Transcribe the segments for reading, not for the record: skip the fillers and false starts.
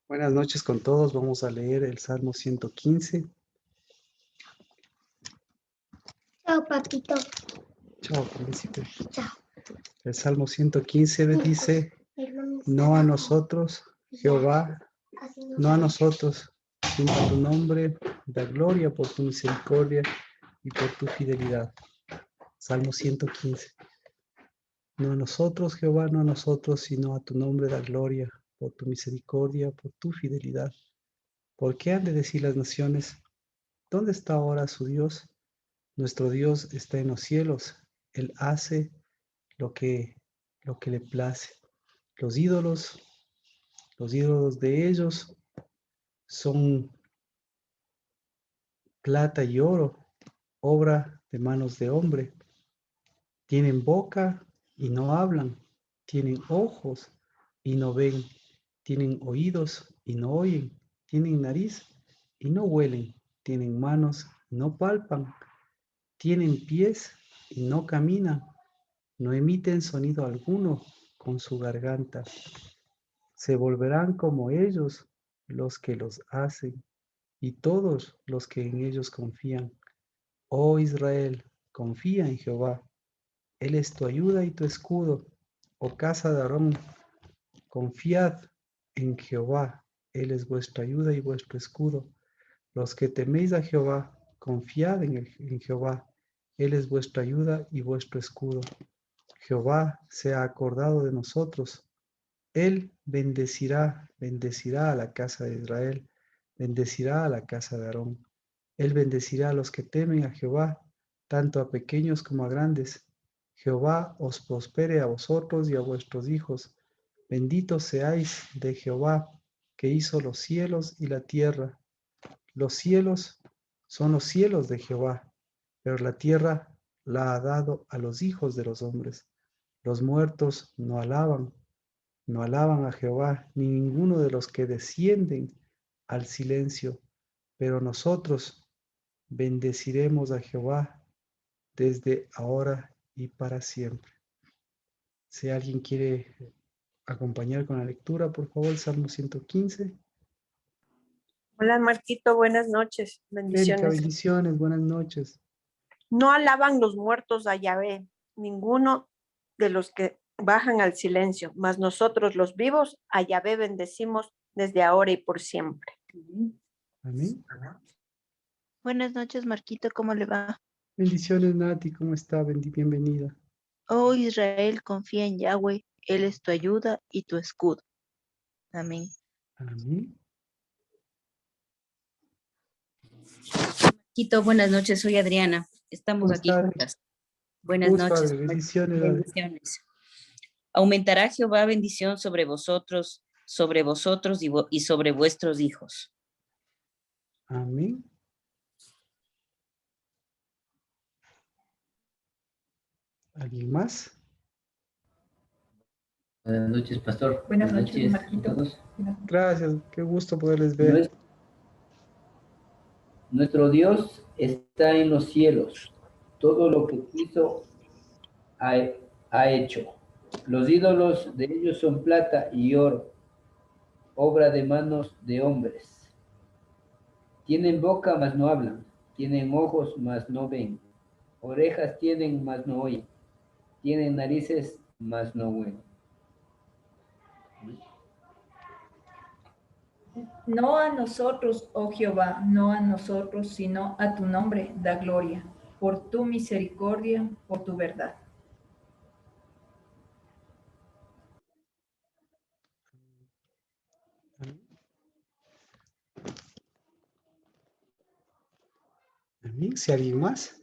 Buenas noches con todos. Vamos a leer el Salmo 115. Chao, papito. Chao, príncipe. Chao. El Salmo 115 dice, no a nosotros, Jehová, no a nosotros, sino a tu nombre, da gloria por tu misericordia y por tu fidelidad. Salmo 115. No a nosotros, Jehová, no a nosotros, sino a tu nombre da gloria por tu misericordia, por tu fidelidad. ¿Por qué han de decir las naciones, dónde está ahora su Dios? Nuestro Dios está en los cielos. Él hace lo que le place. Los ídolos de ellos son plata y oro, obra de manos de hombre. Tienen boca y no hablan. Tienen ojos y no ven. Tienen oídos y no oyen. Tienen nariz y no huelen. Tienen manos y no palpan. Tienen pies y no caminan. No emiten sonido alguno con su garganta. Se volverán como ellos los que los hacen y todos los que en ellos confían. Oh Israel, confía en Jehová. Él es tu ayuda y tu escudo. Oh casa de Aarón, confiad en Jehová. Él es vuestra ayuda y vuestro escudo. Los que teméis a Jehová, confiad en Jehová. Él es vuestra ayuda y vuestro escudo. Jehová se ha acordado de nosotros. Él bendecirá a la casa de Israel, bendecirá a la casa de Aarón. Él bendecirá a los que temen a Jehová, tanto a pequeños como a grandes. Jehová os prospere a vosotros y a vuestros hijos. Benditos seáis de Jehová, que hizo los cielos y la tierra. Los cielos son los cielos de Jehová, pero la tierra la ha dado a los hijos de los hombres. Los muertos no alaban a Jehová, ni ninguno de los que descienden al silencio, pero nosotros bendeciremos a Jehová desde ahora y para siempre. Si alguien quiere acompañar con la lectura, por favor, Salmo 115. Hola Marquito, buenas noches, Erika, bendiciones. bendiciones, buenas noches. No alaban los muertos a Yahvé, ninguno de los que bajan al silencio, mas nosotros los vivos a Yahvé bendecimos desde ahora y por siempre. Amén. Buenas noches, Marquito, ¿cómo le va? Bendiciones, Nati, ¿cómo está? Bienvenida. Oh Israel, confía en Yahweh, Él es tu ayuda y tu escudo. Amén. Amén. Quito, buenas noches, soy Adriana. Estamos ¿Cómo aquí está? juntas. Buenas Gusto, noches. bendiciones. Bendiciones. Aumentará Jehová bendición sobre vosotros y sobre vuestros hijos. Amén. ¿Alguien más? Buenas noches, pastor. Buenas noches, a Marquito. todos. Gracias, qué gusto poderles ver. Nuestro Dios está en los cielos. Todo lo que quiso ha hecho. Los ídolos de ellos son plata y oro, obra de manos de hombres. Tienen boca, mas no hablan. Tienen ojos, mas no ven. Orejas tienen, mas no oyen. Tienen narices, mas no huelen. No a nosotros, oh Jehová, no a nosotros, sino a tu nombre da gloria, por tu misericordia, por tu verdad. Amén. Si alguien más.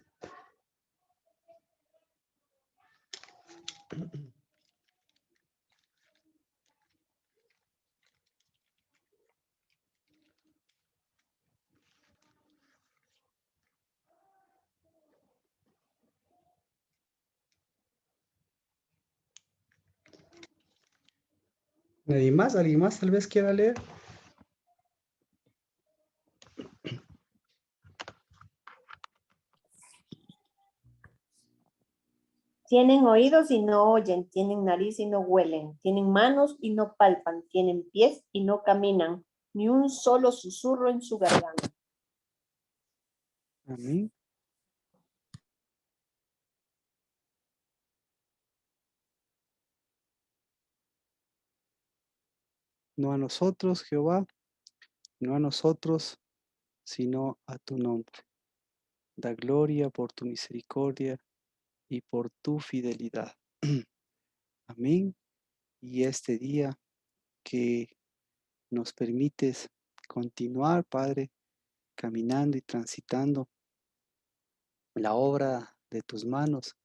¿Nadie más? ¿Alguien más tal vez quiera leer? Tienen oídos y no oyen, tienen nariz y no huelen, tienen manos y no palpan, tienen pies y no caminan, ni un solo susurro en su garganta. Amén. No a nosotros, Jehová, no a nosotros, sino a tu nombre. Da gloria por tu misericordia y por tu fidelidad. Amén. Y este día que nos permites continuar, Padre, caminando y transitando la obra de tus manos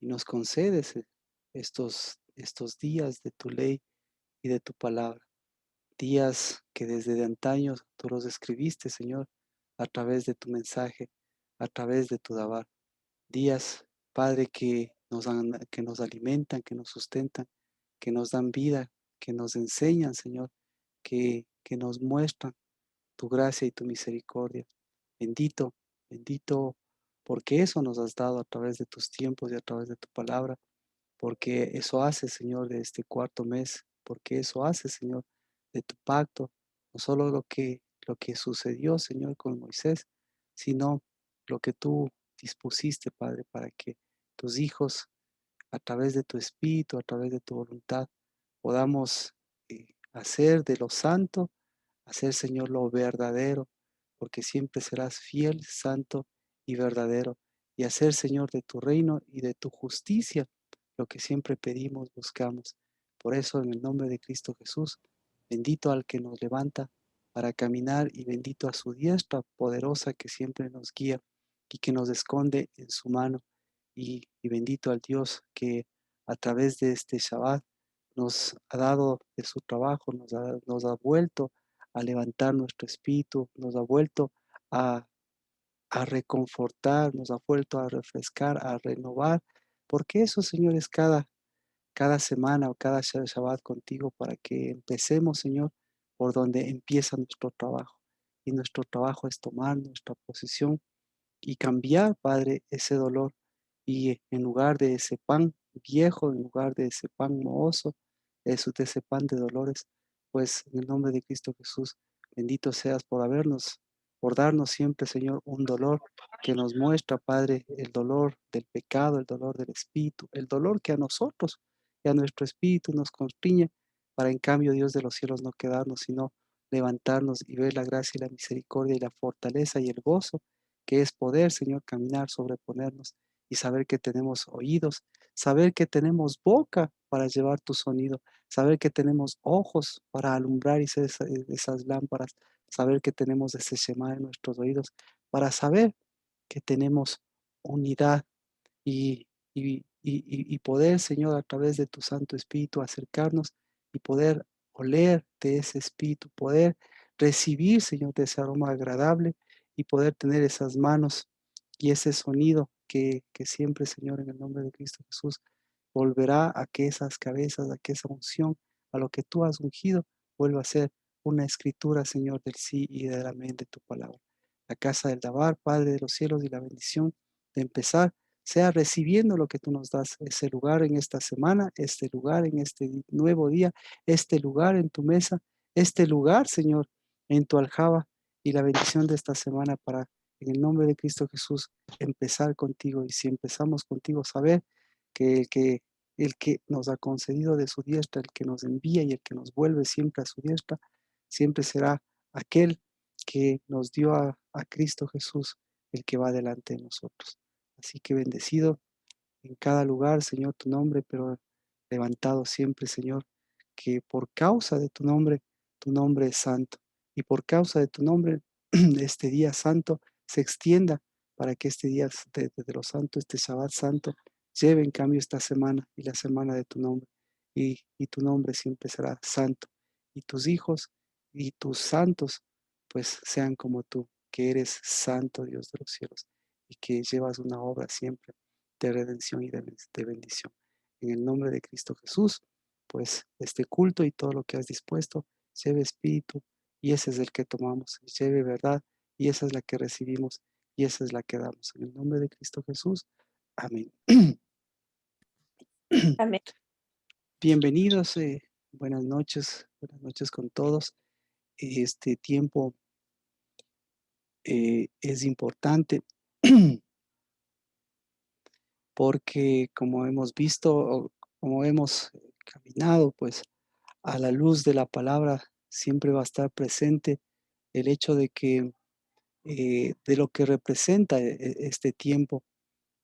y nos concedes estos días de tu ley y de tu palabra. Días que desde de antaño tú los escribiste, Señor, a través de tu mensaje, a través de tu dabar. Días, Padre, que nos alimentan, que nos sustentan, que nos dan vida, que nos enseñan, Señor, que nos muestran tu gracia y tu misericordia. Bendito, bendito, porque eso nos has dado a través de tus tiempos y a través de tu palabra, porque eso hace, Señor, de este cuarto mes, porque eso hace, Señor, de tu pacto, no solo lo que sucedió, Señor, con Moisés, sino lo que tú dispusiste, Padre, para que tus hijos, a través de tu espíritu, a través de tu voluntad, podamos hacer de lo santo, hacer, Señor, lo verdadero, porque siempre serás fiel, santo y verdadero, y hacer, Señor, de tu reino y de tu justicia lo que siempre pedimos, buscamos. Por eso, en el nombre de Cristo Jesús, bendito al que nos levanta para caminar y bendito a su diestra poderosa que siempre nos guía y que nos esconde en su mano. Y bendito al Dios que a través de este Shabbat nos ha dado de su trabajo, nos ha vuelto a levantar nuestro espíritu, nos ha vuelto a reconfortar, nos ha vuelto a refrescar, a renovar, porque eso, Señor, es cada semana o cada Shabbat contigo para que empecemos, Señor, por donde empieza nuestro trabajo. Y nuestro trabajo es tomar nuestra posición y cambiar, Padre, ese dolor. Y en lugar de ese pan viejo, en lugar de ese pan mohoso, de ese pan de dolores, pues en el nombre de Cristo Jesús, bendito seas por darnos siempre, Señor, un dolor que nos muestra, Padre, el dolor del pecado, el dolor del espíritu, el dolor que a nosotros y a nuestro espíritu nos constriñe, para en cambio, Dios de los cielos, no quedarnos, sino levantarnos y ver la gracia y la misericordia y la fortaleza y el gozo que es poder, Señor, caminar, sobreponernos y saber que tenemos oídos, saber que tenemos boca para llevar tu sonido, saber que tenemos ojos para alumbrar y ser esas lámparas, saber que tenemos ese Shema en nuestros oídos, para saber que tenemos unidad y poder, Señor, a través de tu Santo Espíritu acercarnos y poder oler de ese Espíritu, poder recibir, Señor, de ese aroma agradable y poder tener esas manos y ese sonido que siempre, Señor, en el nombre de Cristo Jesús, volverá a que esas cabezas, a que esa unción, a lo que tú has ungido, vuelva a ser una escritura, Señor, del sí y del amén de tu palabra. La casa del Dabar, Padre de los cielos, y la bendición de empezar sea recibiendo lo que tú nos das, ese lugar en esta semana, este lugar en este nuevo día, este lugar en tu mesa, este lugar, Señor, en tu aljaba, y la bendición de esta semana para, en el nombre de Cristo Jesús, empezar contigo. Y si empezamos contigo, saber que el que nos ha concedido de su diestra, el que nos envía y el que nos vuelve siempre a su diestra, siempre será aquel que nos dio a Cristo Jesús, el que va delante de nosotros. Así que bendecido en cada lugar, Señor, tu nombre, pero levantado siempre, Señor, que por causa de tu nombre es santo. Y por causa de tu nombre, este día santo se extienda para que este día de los santos, este Shabbat santo, lleve en cambio esta semana y la semana de tu nombre. Y tu nombre siempre será santo. Y tus hijos y tus santos, pues sean como tú, que eres santo, Dios de los cielos, y que llevas una obra siempre de redención y de bendición. En el nombre de Cristo Jesús, pues este culto y todo lo que has dispuesto, lleve espíritu, y ese es el que tomamos, lleve verdad, y esa es la que recibimos, y esa es la que damos. En el nombre de Cristo Jesús. Amén. Amén. Bienvenidos, buenas noches con todos. este tiempo es importante porque como hemos visto, o como hemos caminado, pues a la luz de la palabra siempre va a estar presente el hecho de que de lo que representa este tiempo,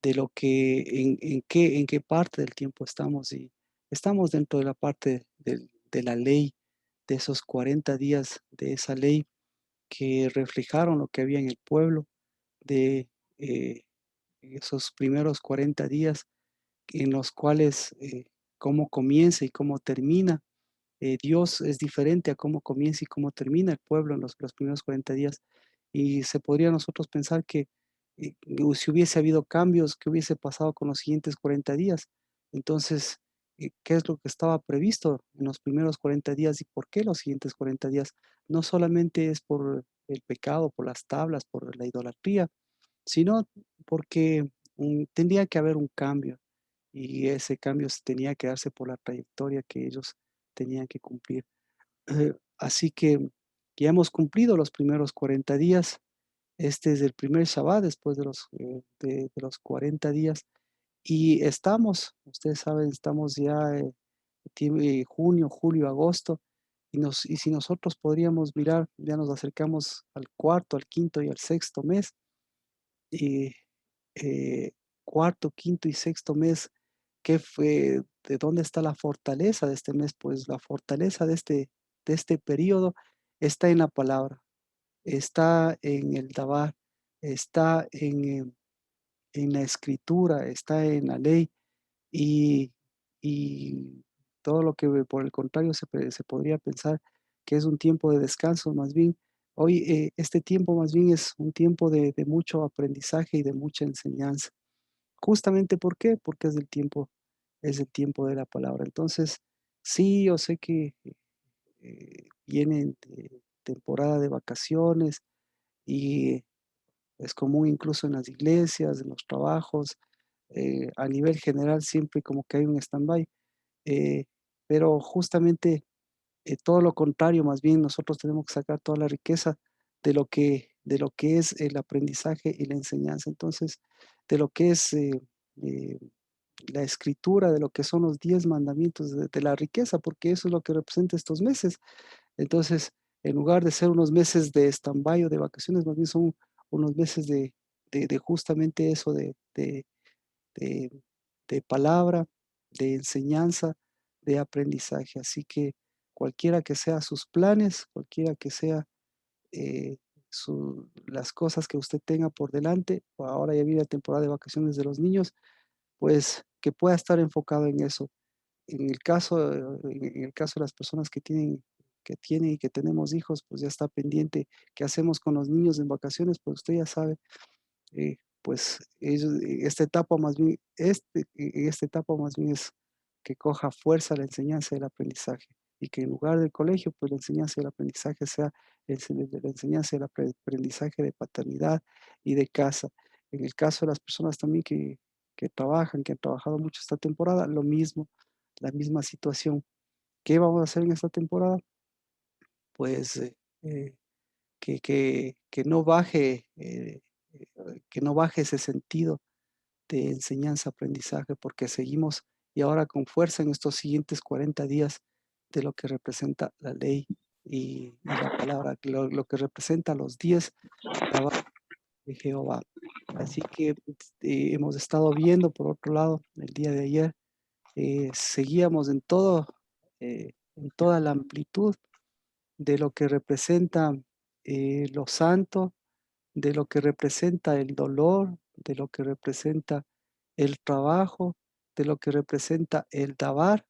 de lo que en qué parte del tiempo estamos, y estamos dentro de la parte de la ley, de esos 40 días de esa ley que reflejaron lo que había en el pueblo, de esos primeros 40 días en los cuales cómo comienza y cómo termina. Dios es diferente a cómo comienza y cómo termina el pueblo en los primeros 40 días. Y se podría nosotros pensar que si hubiese habido cambios, ¿qué hubiese pasado con los siguientes 40 días? Entonces, ¿qué es lo que estaba previsto en los primeros 40 días y por qué los siguientes 40 días? No solamente es por el pecado, por las tablas, por la idolatría, sino porque tendría que haber un cambio, y ese cambio tenía que darse por la trayectoria que ellos tenían que cumplir. Así que ya hemos cumplido los primeros 40 días. Este es el primer Shabbat después de los 40 días. Y estamos, ustedes saben, estamos ya junio, julio, agosto. Y si nosotros podríamos mirar, ya nos acercamos al cuarto, al quinto y al sexto mes. Y cuarto, quinto y sexto mes, ¿qué fue? ¿De dónde está la fortaleza de este mes? Pues la fortaleza de este periodo está en la palabra, está en el Dabar, está en la escritura, está en la ley, y, y todo lo que por el contrario se podría pensar que es un tiempo de descanso, más bien, hoy este tiempo más bien es un tiempo de mucho aprendizaje y de mucha enseñanza. Justamente, ¿por qué? Porque es el tiempo de la palabra. Entonces, sí, yo sé que viene temporada de vacaciones, y es común incluso en las iglesias, en los trabajos, a nivel general siempre como que hay un stand-by, eh, pero justamente todo lo contrario, más bien nosotros tenemos que sacar toda la riqueza de lo que es el aprendizaje y la enseñanza. Entonces, de lo que es eh, la escritura, de lo que son los 10 mandamientos, de la riqueza, porque eso es lo que representa estos meses. Entonces, en lugar de ser unos meses de stand-by o de vacaciones, más bien son unos meses de justamente eso, de, de palabra, de enseñanza, de aprendizaje. Así que cualquiera que sea sus planes, cualquiera que sea eh, las cosas que usted tenga por delante, o ahora ya viene la temporada de vacaciones de los niños, pues que pueda estar enfocado en eso. En el caso de las personas que tienen y que tenemos hijos, pues ya está pendiente qué hacemos con los niños en vacaciones, pues usted ya sabe, pues esta etapa más bien, esta etapa más bien es que coja fuerza la enseñanza del aprendizaje, y que en lugar del colegio, pues la enseñanza del aprendizaje sea la enseñanza del aprendizaje de paternidad y de casa. En el caso de las personas también que trabajan, que han trabajado mucho esta temporada, lo mismo, la misma situación. ¿Qué vamos a hacer en esta temporada? Pues eh, que no baje, que no baje ese sentido de enseñanza-aprendizaje, porque seguimos y ahora con fuerza en estos siguientes 40 días de lo que representa la ley y la palabra, lo que representa los 10 trabajos de Jehová. Así que hemos estado viendo, por otro lado, el día de ayer, seguíamos en toda la amplitud de lo que representa lo santo, de lo que representa el dolor, de lo que representa el trabajo, de lo que representa el dabar,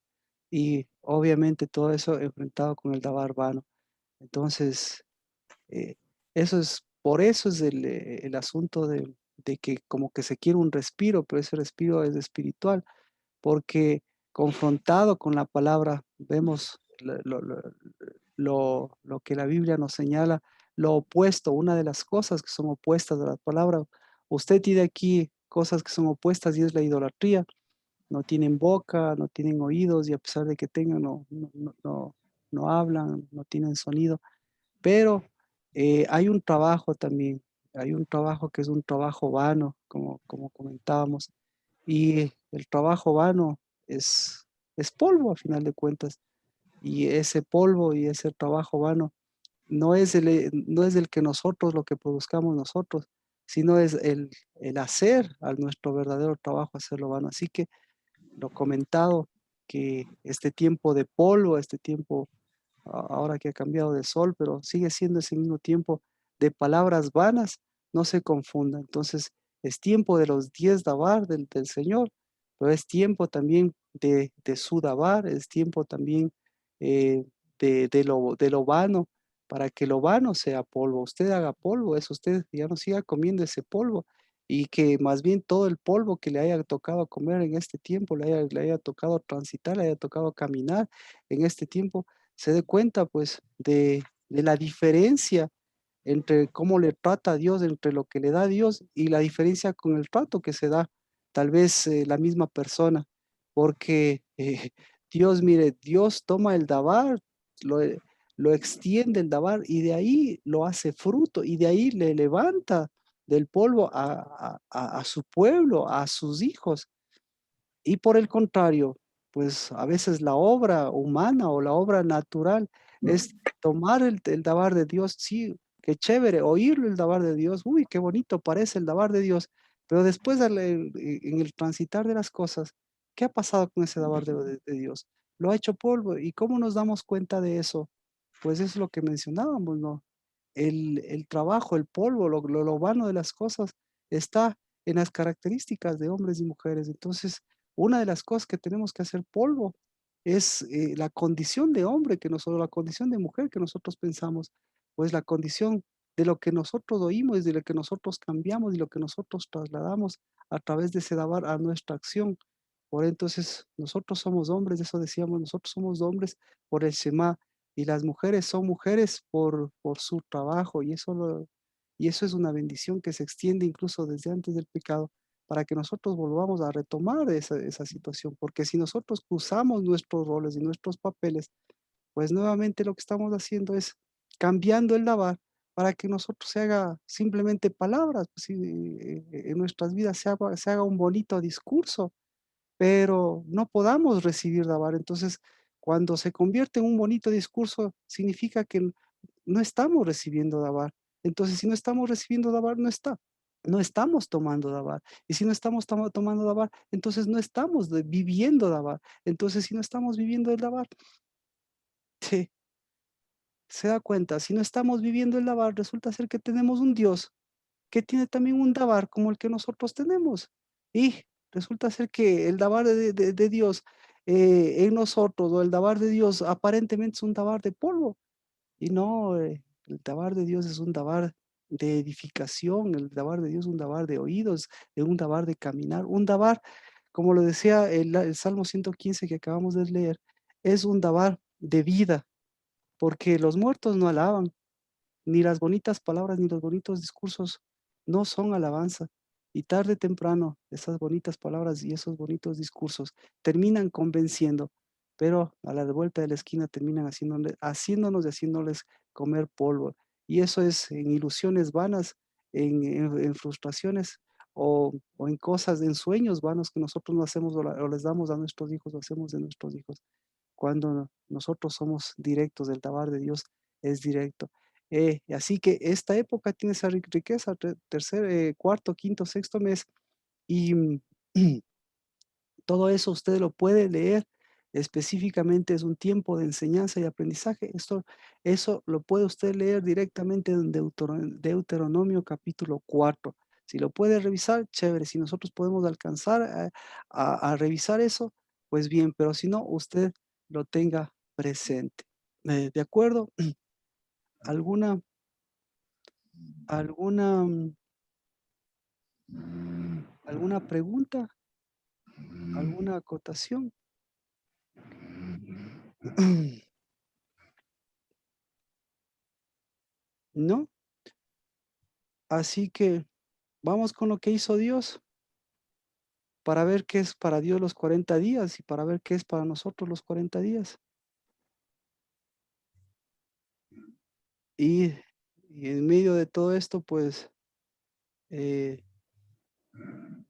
y obviamente todo eso enfrentado con el dabar vano. Entonces, eh, por eso es el asunto de que como que se quiere un respiro, pero ese respiro es espiritual, porque confrontado con la palabra vemos lo que la Biblia nos señala, lo opuesto, una de las cosas que son opuestas a la palabra. Usted tiene aquí cosas que son opuestas, y es la idolatría. No tienen boca, no tienen oídos, y a pesar de que tengan, no hablan, no tienen sonido. Pero hay un trabajo también, hay un trabajo que es un trabajo vano, como comentábamos, y el trabajo vano es polvo a final de cuentas, y ese polvo y ese trabajo vano no es el que nosotros, lo que produzcamos nosotros, sino es el hacer a nuestro verdadero trabajo, hacerlo vano. Así que lo comentado, que este tiempo de polvo, este tiempo ahora que ha cambiado de sol, pero sigue siendo ese mismo tiempo de palabras vanas, no se confunda. Entonces, es tiempo de los 10 dabar del Señor, pero es tiempo también de su dabar, es tiempo también eh, de lo vano, para que lo vano sea polvo. Usted haga polvo, eso usted ya no siga comiendo ese polvo y que más bien todo el polvo que le haya tocado comer en este tiempo, le haya tocado transitar, le haya tocado caminar en este tiempo, se dé cuenta pues de la diferencia entre cómo le trata a Dios, entre lo que le da a Dios y la diferencia con el trato que se da tal vez la misma persona, porque Dios, mire, Dios toma el dabar, lo extiende el dabar y de ahí lo hace fruto y de ahí le levanta del polvo a su pueblo, a sus hijos. Y por el contrario, pues a veces la obra humana o la obra natural es tomar el dabar de Dios, sí, qué chévere, oírlo el dabar de Dios, uy, qué bonito parece el dabar de Dios, pero después en el transitar de las cosas, ¿qué ha pasado con ese dabar de Dios? Lo ha hecho polvo, ¿y cómo nos damos cuenta de eso? Pues es lo que mencionábamos, ¿no? El trabajo, el polvo, lo vano de las cosas está en las características de hombres y mujeres. Entonces, una de las cosas que tenemos que hacer polvo es la condición de hombre que nosotros, la condición de mujer que nosotros pensamos, pues la condición de lo que nosotros oímos, de lo que nosotros cambiamos y lo que nosotros trasladamos a través de ese dabar a nuestra acción. Por entonces, nosotros somos hombres, eso decíamos, nosotros somos hombres por el Shema y las mujeres son mujeres por su trabajo y eso es una bendición que se extiende incluso desde antes del pecado para que nosotros volvamos a retomar esa situación, porque si nosotros cruzamos nuestros roles y nuestros papeles, pues nuevamente lo que estamos haciendo es cambiando el lavar para que nosotros se haga simplemente palabras, pues, sí, en nuestras vidas se haga un bonito discurso, pero no podamos recibir dabar. Entonces, cuando se convierte en un bonito discurso, significa que no estamos recibiendo dabar. Entonces, si no estamos recibiendo dabar, no estamos tomando dabar. Y si no estamos tomando dabar, entonces no estamos viviendo dabar. Entonces, si no estamos viviendo el dabar, sí, se da cuenta, si no estamos viviendo el dabar, resulta ser que tenemos un Dios que tiene también un dabar como el que nosotros tenemos. Y resulta ser que el dabar de Dios en nosotros, o el dabar de Dios aparentemente es un dabar de polvo. Y no, el dabar de Dios es un dabar de edificación, el dabar de Dios es un dabar de oídos, es un dabar de caminar, un dabar, como lo decía el Salmo 115 que acabamos de leer, es un dabar de vida, porque los muertos no alaban, ni las bonitas palabras, ni los bonitos discursos no son alabanza. Y tarde o temprano, esas bonitas palabras y esos bonitos discursos terminan convenciendo, pero a la de vuelta de la esquina terminan haciéndonos y haciéndoles comer polvo. Y eso es en ilusiones vanas, en frustraciones o en cosas, en sueños vanos que nosotros no hacemos o les damos a nuestros hijos o hacemos de nuestros hijos. Cuando nosotros somos directos, el dabar de Dios es directo. Así que esta época tiene esa riqueza, tercer, cuarto, quinto, sexto mes, y todo eso usted lo puede leer. Específicamente es un tiempo de enseñanza y aprendizaje. Eso lo puede usted leer directamente en Deuteronomio capítulo 4. Si lo puede revisar, chévere. Si nosotros podemos alcanzar a revisar eso, pues bien, pero si no, usted lo tenga presente. ¿De acuerdo? ¿Alguna, alguna, alguna pregunta? ¿Alguna acotación? ¿No? Así que vamos con lo que hizo Dios para ver qué es para Dios los 40 días y para ver qué es para nosotros los 40 días. Y, y en medio de todo esto, pues, el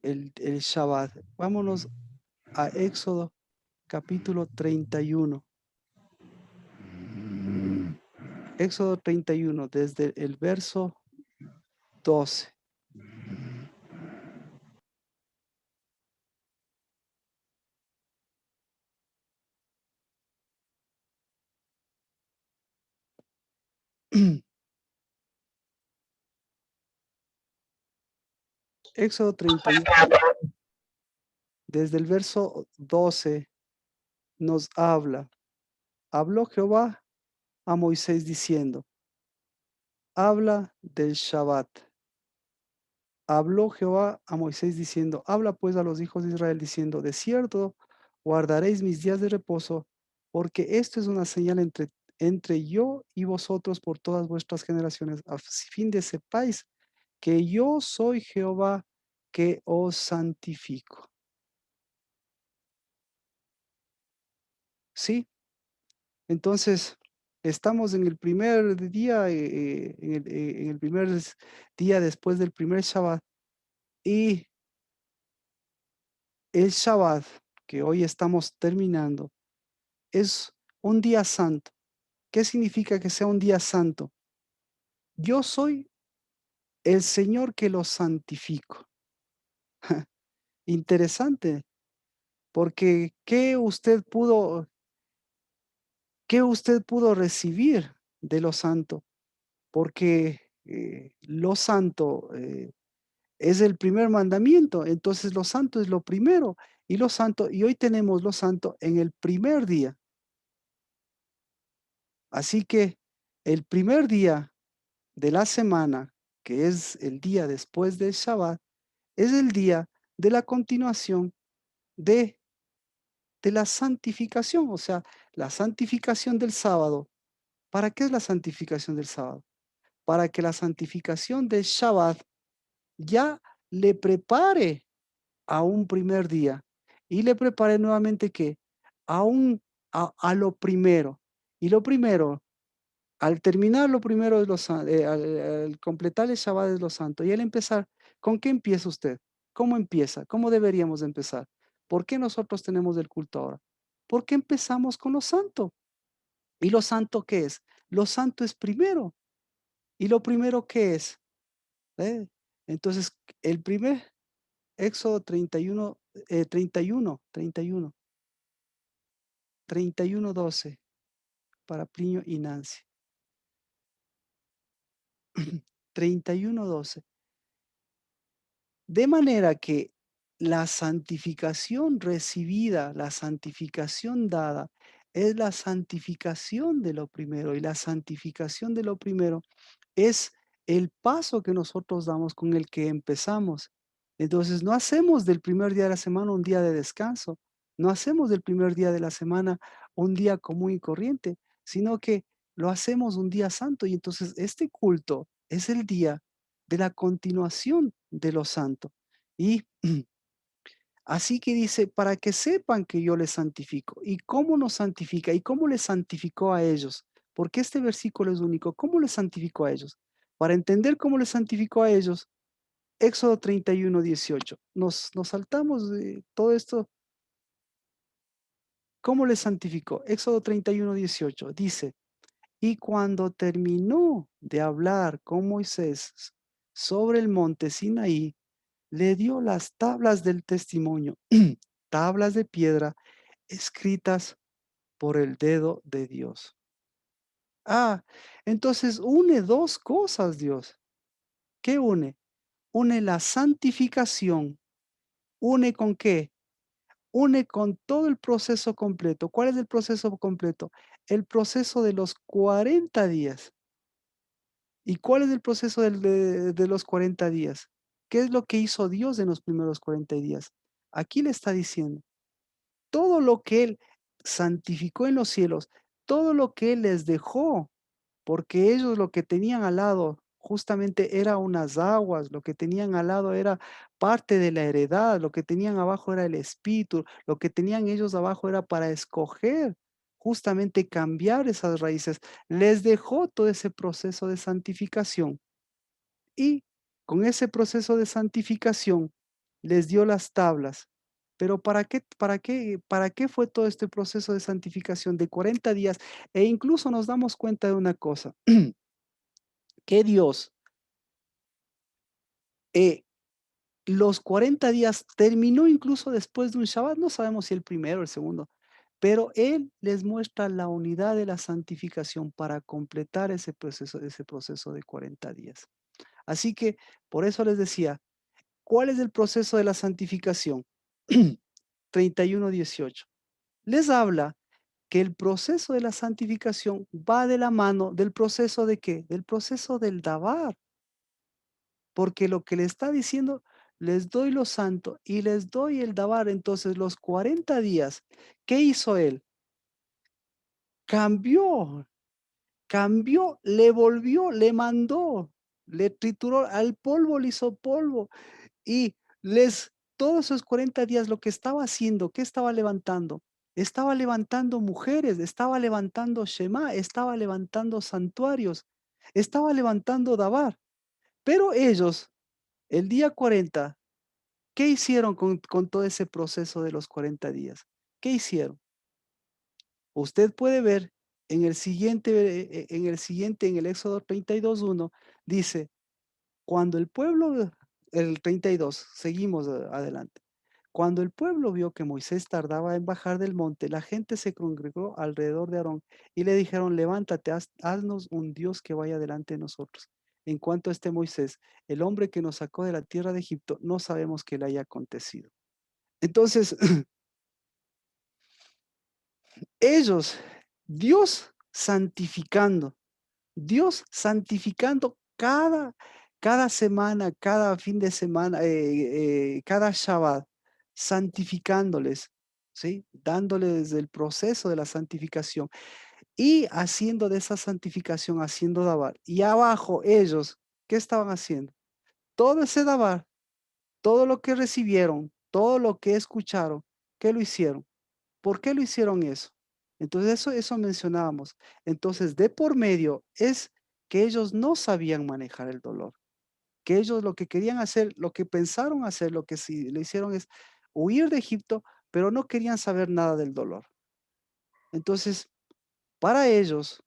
Shabbat. Vámonos a Éxodo capítulo 31. Éxodo 31, desde el verso 12. Éxodo 31, desde el verso 12, nos habla. Habló Jehová a Moisés diciendo, habla del Shabbat. Habló Jehová a Moisés diciendo, habla pues a los hijos de Israel diciendo, de cierto guardaréis mis días de reposo, porque esto es una señal entre yo y vosotros por todas vuestras generaciones, a fin de sepáis que yo soy Jehová que os santifico. ¿Sí? Entonces, estamos en el primer día, en el primer día después del primer Shabbat, y el Shabbat que hoy estamos terminando es un día santo. ¿Qué significa que sea un día santo? Yo soy el Señor que los santifico. Interesante, porque qué usted pudo recibir de lo santo? Porque lo santo es el primer mandamiento, entonces lo santo es lo primero, y hoy tenemos lo santo en el primer día. Así que el primer día de la semana, que es el día después del Shabbat, es el día de la continuación de, de la santificación, o sea, la santificación del sábado. ¿Para qué es la santificación del sábado? Para que la santificación del Shabbat ya le prepare a un primer día y le prepare nuevamente ¿qué? A lo primero. Y lo primero, al terminar lo primero de al completar el Shabbat de los santos y al empezar, ¿con qué empieza usted? ¿Cómo empieza? ¿Cómo deberíamos empezar? ¿Por qué nosotros tenemos el culto ahora? Porque empezamos con lo santo. ¿Y lo santo qué es? Lo santo es primero. ¿Y lo primero qué es? ¿Eh? Entonces, el primer Éxodo 31, 12 para Plinio y Nancy. 31:12. De manera que la santificación recibida, la santificación dada, es la santificación de lo primero. Y la santificación de lo primero es el paso que nosotros damos con el que empezamos. Entonces, no hacemos del primer día de la semana un día de descanso. No hacemos del primer día de la semana un día común y corriente, sino que lo hacemos un día santo. Y entonces este culto es el día de la continuación de lo santo. Y así que dice, para que sepan que yo les santifico. ¿Y cómo nos santifica? ¿Y cómo les santificó a ellos? Porque este versículo es único. ¿Cómo les santificó a ellos? Para entender cómo les santificó a ellos, Éxodo 31:18. Nos saltamos de todo esto. ¿Cómo les santificó? Éxodo 31:18 dice, y cuando terminó de hablar con Moisés sobre el monte Sinaí, le dio las tablas del testimonio, tablas de piedra escritas por el dedo de Dios. Ah, entonces une dos cosas Dios. ¿Qué une? Une la santificación. ¿Une con qué? Une con todo el proceso completo. ¿Cuál es el proceso completo? El proceso de los 40 días. ¿Y cuál es el proceso de los 40 días? ¿Qué es lo que hizo Dios en los primeros 40 días? Aquí le está diciendo, todo lo que Él santificó en los cielos, todo lo que Él les dejó, porque ellos lo que tenían al lado justamente era unas aguas, lo que tenían al lado era parte de la heredad, lo que tenían abajo era el espíritu, lo que tenían ellos abajo era para escoger justamente cambiar esas raíces. Les dejó todo ese proceso de santificación y con ese proceso de santificación les dio las tablas. Pero para qué fue todo este proceso de santificación de 40 días? E incluso nos damos cuenta de una cosa, que Dios, eh, los 40 días terminó incluso después de un Shabbat, no sabemos si el primero o el segundo, pero Él les muestra la unidad de la santificación para completar ese proceso de 40 días. Así que por eso les decía, ¿cuál es el proceso de la santificación? 31:18. Les habla que el proceso de la santificación va de la mano del proceso de ¿qué? Del proceso del Dabar. Porque lo que le está diciendo, les doy lo santo y les doy el Dabar. Entonces, los 40 días, ¿qué hizo él? Cambió, cambió, le volvió, le mandó, le trituró, al polvo le hizo polvo y todos esos 40 días lo que estaba haciendo, ¿qué estaba levantando? Estaba levantando mujeres, estaba levantando Shema, estaba levantando santuarios, estaba levantando Dabar. Pero ellos, el día 40, ¿qué hicieron con todo ese proceso de los 40 días? ¿Qué hicieron? Usted puede ver en el Éxodo 32:1, dice, cuando el pueblo, el 32, seguimos adelante. Cuando el pueblo vio que Moisés tardaba en bajar del monte, la gente se congregó alrededor de Aarón y le dijeron, levántate, haznos un Dios que vaya delante de nosotros. En cuanto a este Moisés, el hombre que nos sacó de la tierra de Egipto, no sabemos qué le haya acontecido. Entonces, ellos, Dios santificando, Dios santificando cada semana, cada fin de semana, cada Shabbat, santificándoles, ¿sí? Dándoles el proceso de la santificación y haciendo de esa santificación, haciendo Dabar. Y abajo ellos, ¿qué estaban haciendo? Todo ese Dabar, todo lo que recibieron, todo lo que escucharon, ¿qué lo hicieron? ¿Por qué lo hicieron eso? Entonces eso mencionábamos. Entonces, de por medio es que ellos no sabían manejar el dolor, que ellos lo que querían hacer, lo que pensaron hacer, lo que sí le hicieron es huir de Egipto, pero no querían saber nada del dolor. Entonces, para ellos,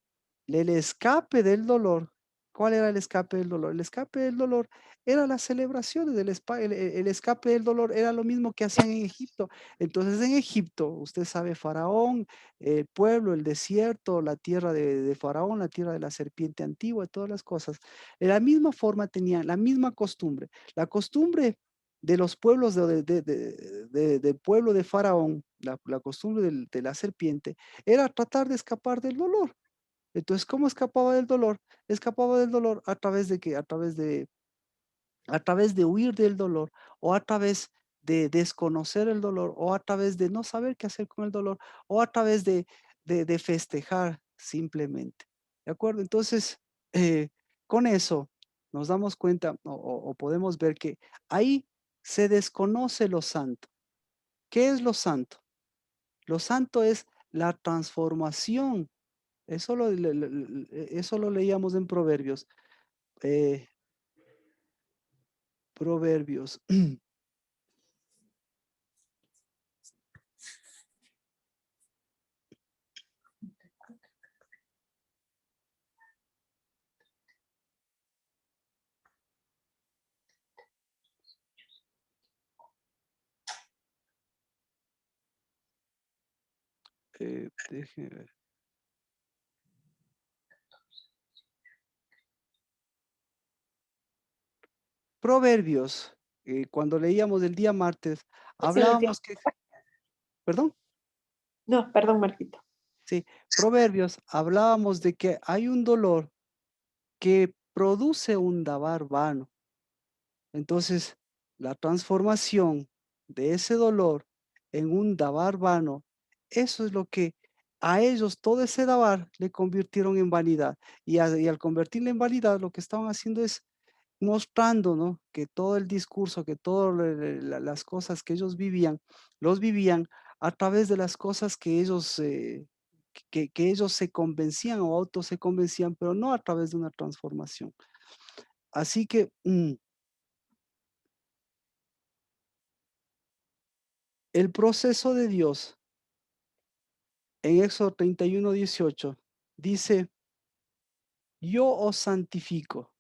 el escape del dolor, ¿cuál era el escape del dolor? El escape del dolor era las celebraciones, el escape del dolor era lo mismo que hacían en Egipto. Entonces en Egipto, usted sabe, Faraón, el pueblo, el desierto, la tierra de Faraón, la tierra de la serpiente antigua, todas las cosas, de la misma forma tenían la misma costumbre. La costumbre de los pueblos del pueblo de Faraón, la costumbre de la serpiente, era tratar de escapar del dolor. Entonces, ¿cómo escapaba del dolor? Escapaba del dolor a través de qué? A través de huir del dolor o a través de desconocer el dolor o a través de no saber qué hacer con el dolor o a través de festejar simplemente. ¿De acuerdo? Entonces, con eso nos damos cuenta o podemos ver que ahí se desconoce lo santo. ¿Qué es lo santo? Lo santo es la transformación. Eso lo leíamos en Proverbios. eh, Proverbios. Déjeme ver. Proverbios, cuando leíamos el día martes, hablábamos que, perdón, No, perdón, Marquito. sí, Proverbios, hablábamos de que hay un dolor que produce un dabar vano. Entonces, la transformación de ese dolor en un dabar vano, eso es lo que a ellos todo ese dabar le convirtieron en vanidad. Y al convertirle en vanidad, lo que estaban haciendo es mostrando, ¿no? Que todo el discurso, que todas las cosas que ellos vivían, los vivían a través de las cosas que ellos que ellos se convencían o autos se convencían, pero no a través de una transformación. Así que el proceso de Dios en Éxodo 31:18 dice, yo os santifico.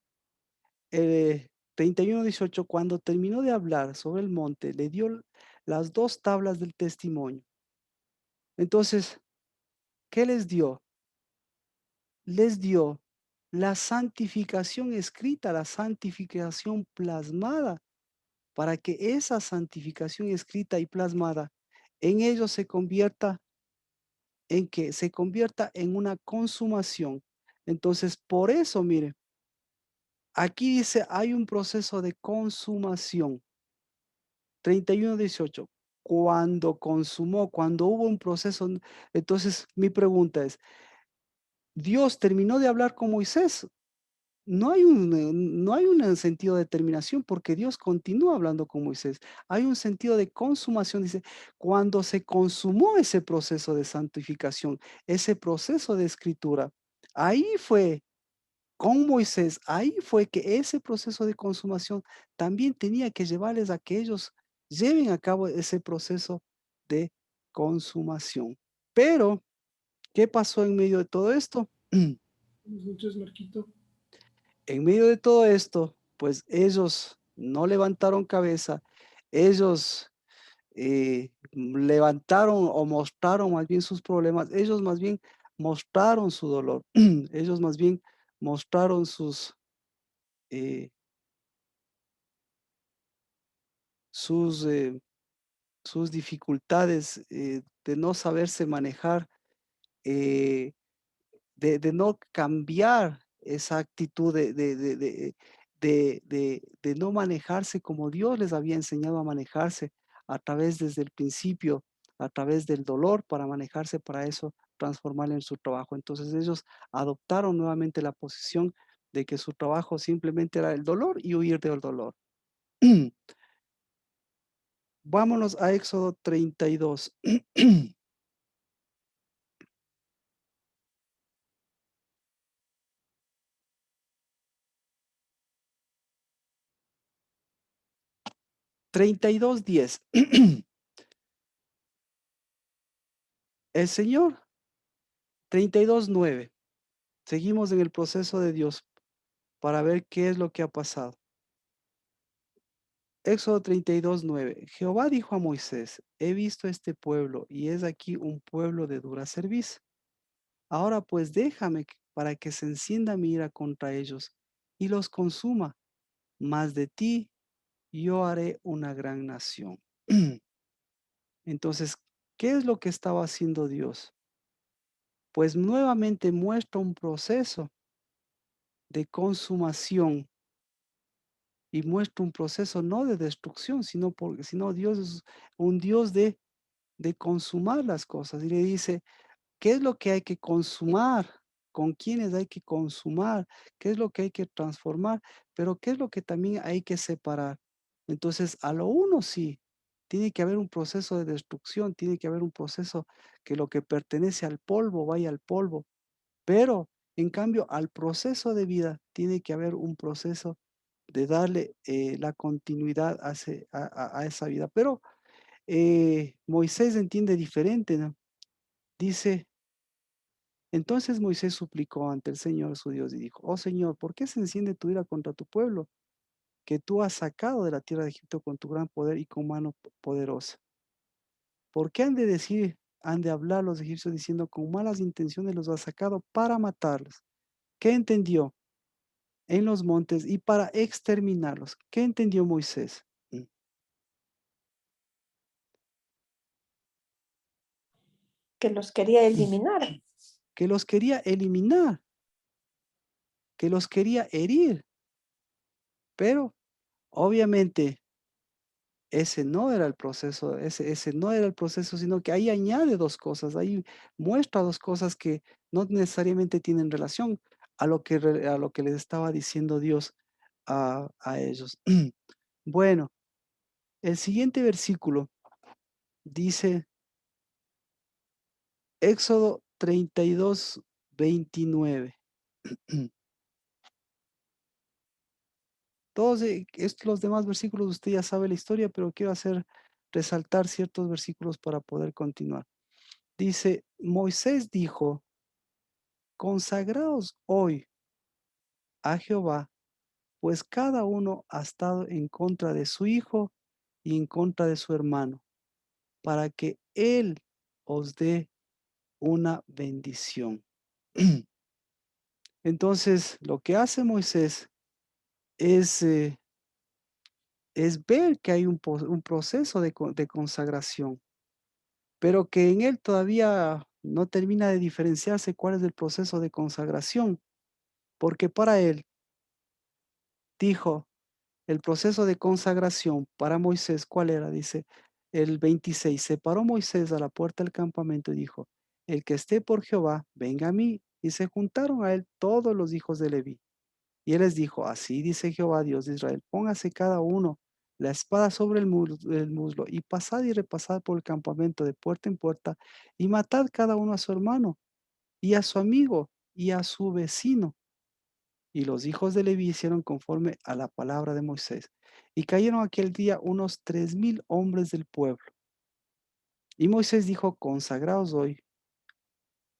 31:18, cuando terminó de hablar sobre el monte, le dio las 2 tablas del testimonio. Entonces, ¿qué les dio? Les dio la santificación escrita, la santificación plasmada, para que esa santificación escrita y plasmada en ellos se convierta en que se convierta en una consumación. Entonces, por eso, mire, aquí dice, hay un proceso de consumación. 31:18. Cuando consumó, cuando hubo un proceso, entonces mi pregunta es, ¿Dios terminó de hablar con Moisés? No hay un sentido de terminación porque Dios continúa hablando con Moisés. Hay un sentido de consumación, dice, cuando se consumó ese proceso de santificación, ese proceso de escritura, ahí fue con Moisés, ahí fue que ese proceso de consumación también tenía que llevarles a que ellos lleven a cabo ese proceso de consumación. Pero, ¿qué pasó en medio de todo esto? Buenas noches, Marquito. En medio de todo esto, pues ellos no levantaron cabeza, ellos levantaron o mostraron más bien sus problemas, ellos más bien mostraron su dolor, ellos más bien mostraron eh, sus, eh, sus dificultades de no saberse manejar, eh, de no cambiar esa actitud de no manejarse como Dios les había enseñado a manejarse a través desde el principio, a través del dolor para manejarse, para eso transformarlo en su trabajo. Entonces ellos adoptaron nuevamente la posición de que su trabajo simplemente era el dolor y huir del dolor. Vámonos a Éxodo 32. 32:10. El Señor, 32:9. Seguimos en el proceso de Dios para ver qué es lo que ha pasado. Éxodo 32:9. Jehová dijo a Moisés, he visto este pueblo y es aquí un pueblo de dura cerviz. Ahora pues déjame para que se encienda mi ira contra ellos y los consuma, mas de ti yo haré una gran nación. Entonces, ¿qué es lo que estaba haciendo Dios? Pues nuevamente muestra un proceso de consumación y muestra un proceso no de destrucción, sino Dios es un Dios de consumar las cosas. Y le dice, ¿qué es lo que hay que consumar? ¿Con quiénes hay que consumar? ¿Qué es lo que hay que transformar? Pero ¿qué es lo que también hay que separar? Entonces, a lo uno sí, tiene que haber un proceso de destrucción, tiene que haber un proceso que lo que pertenece al polvo vaya al polvo. Pero, en cambio, al proceso de vida tiene que haber un proceso de darle la continuidad a esa vida. Pero Moisés entiende diferente, ¿no? Dice, entonces Moisés suplicó ante el Señor su Dios y dijo, oh Señor, ¿por qué se enciende tu ira contra tu pueblo, que tú has sacado de la tierra de Egipto con tu gran poder y con mano poderosa? ¿Por qué han de hablar los egipcios diciendo, con malas intenciones los has sacado para matarlos? ¿Qué entendió? En los montes y para exterminarlos. ¿Qué entendió Moisés? Que los quería eliminar. Que los quería eliminar, que los quería herir. Pero obviamente ese no era el proceso, ese no era el proceso, sino que ahí añade 2 cosas, ahí muestra 2 cosas que no necesariamente tienen relación a lo que les estaba diciendo Dios a ellos. Bueno, el siguiente versículo dice, Éxodo 32, 29. Todos los demás versículos usted ya sabe la historia, pero quiero resaltar ciertos versículos para poder continuar. Dice, Moisés dijo, consagraos hoy a Jehová, pues cada uno ha estado en contra de su hijo y en contra de su hermano, para que él os dé una bendición. Entonces, lo que hace Moisés es, es ver que hay un proceso de consagración, pero que en él todavía no termina de diferenciarse cuál es el proceso de consagración, porque para él, dijo, el proceso de consagración para Moisés, ¿cuál era? Dice el 26, separó Moisés a la puerta del campamento y dijo, el que esté por Jehová, venga a mí. Y se juntaron a él todos los hijos de Leví. Y él les dijo, así dice Jehová, Dios de Israel, póngase cada uno la espada sobre el muslo y pasad y repasad por el campamento de puerta en puerta y matad cada uno a su hermano y a su amigo y a su vecino. Y los hijos de Leví hicieron conforme a la palabra de Moisés. Y cayeron aquel día unos 3,000 hombres del pueblo. Y Moisés dijo, consagraos hoy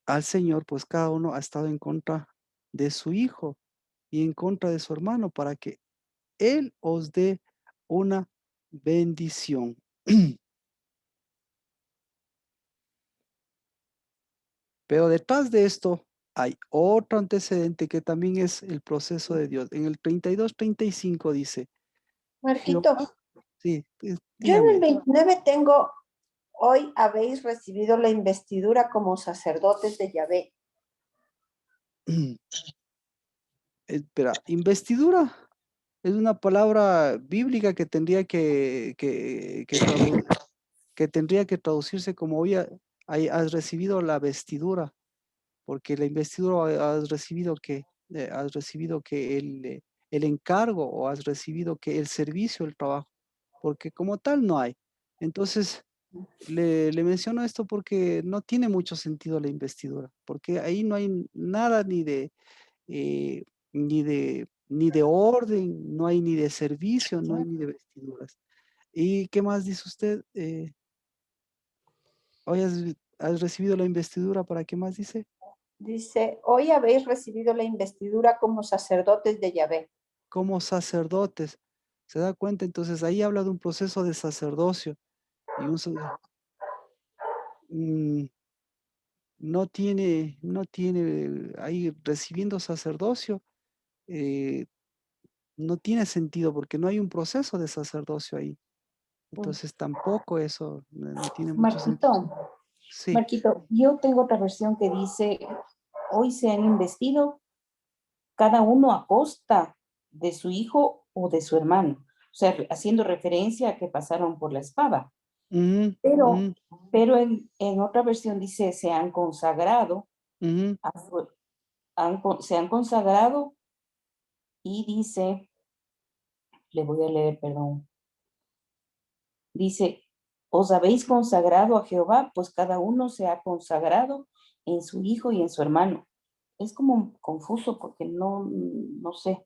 al Señor, pues cada uno ha estado en contra de su hijo y en contra de su hermano, para que Él os dé una bendición. Pero detrás de esto hay otro antecedente que también es el proceso de Dios. En el 32, 35 dice, Marquito, sí, yo en el dígame. 29 tengo, hoy habéis recibido la investidura como sacerdotes de Yahvé. Espera, investidura es una palabra bíblica que tendría que tendría que traducirse como hoy has recibido la vestidura, porque la investidura has recibido que el encargo o has recibido que el servicio, el trabajo, porque como tal no hay. Entonces, le menciono esto porque no tiene mucho sentido la investidura, porque ahí no hay nada eh, ni de orden, no hay ni de servicio, no hay ni de vestiduras. ¿Y qué más dice usted? Hoy has recibido la investidura, ¿para qué más dice? Dice, hoy habéis recibido la investidura como sacerdotes de Yahvé. Como sacerdotes. ¿Se da cuenta? Entonces ahí habla de un proceso de sacerdocio y mm, no tiene ahí recibiendo sacerdocio, eh, no tiene sentido porque no hay un proceso de sacerdocio ahí. Entonces tampoco eso no tiene mucho sentido. Marquito, Sí. Marquito, yo tengo otra versión que dice, hoy se han investido cada uno a costa de su hijo o de su hermano. O sea, haciendo referencia a que pasaron por la espada. Ujú, Pero, ujú, pero en otra versión dice, se han consagrado, ujú. se han consagrado y dice, le voy a leer, perdón, dice, os habéis consagrado a Jehová, pues cada uno se ha consagrado en su hijo y en su hermano. Es como confuso porque no sé,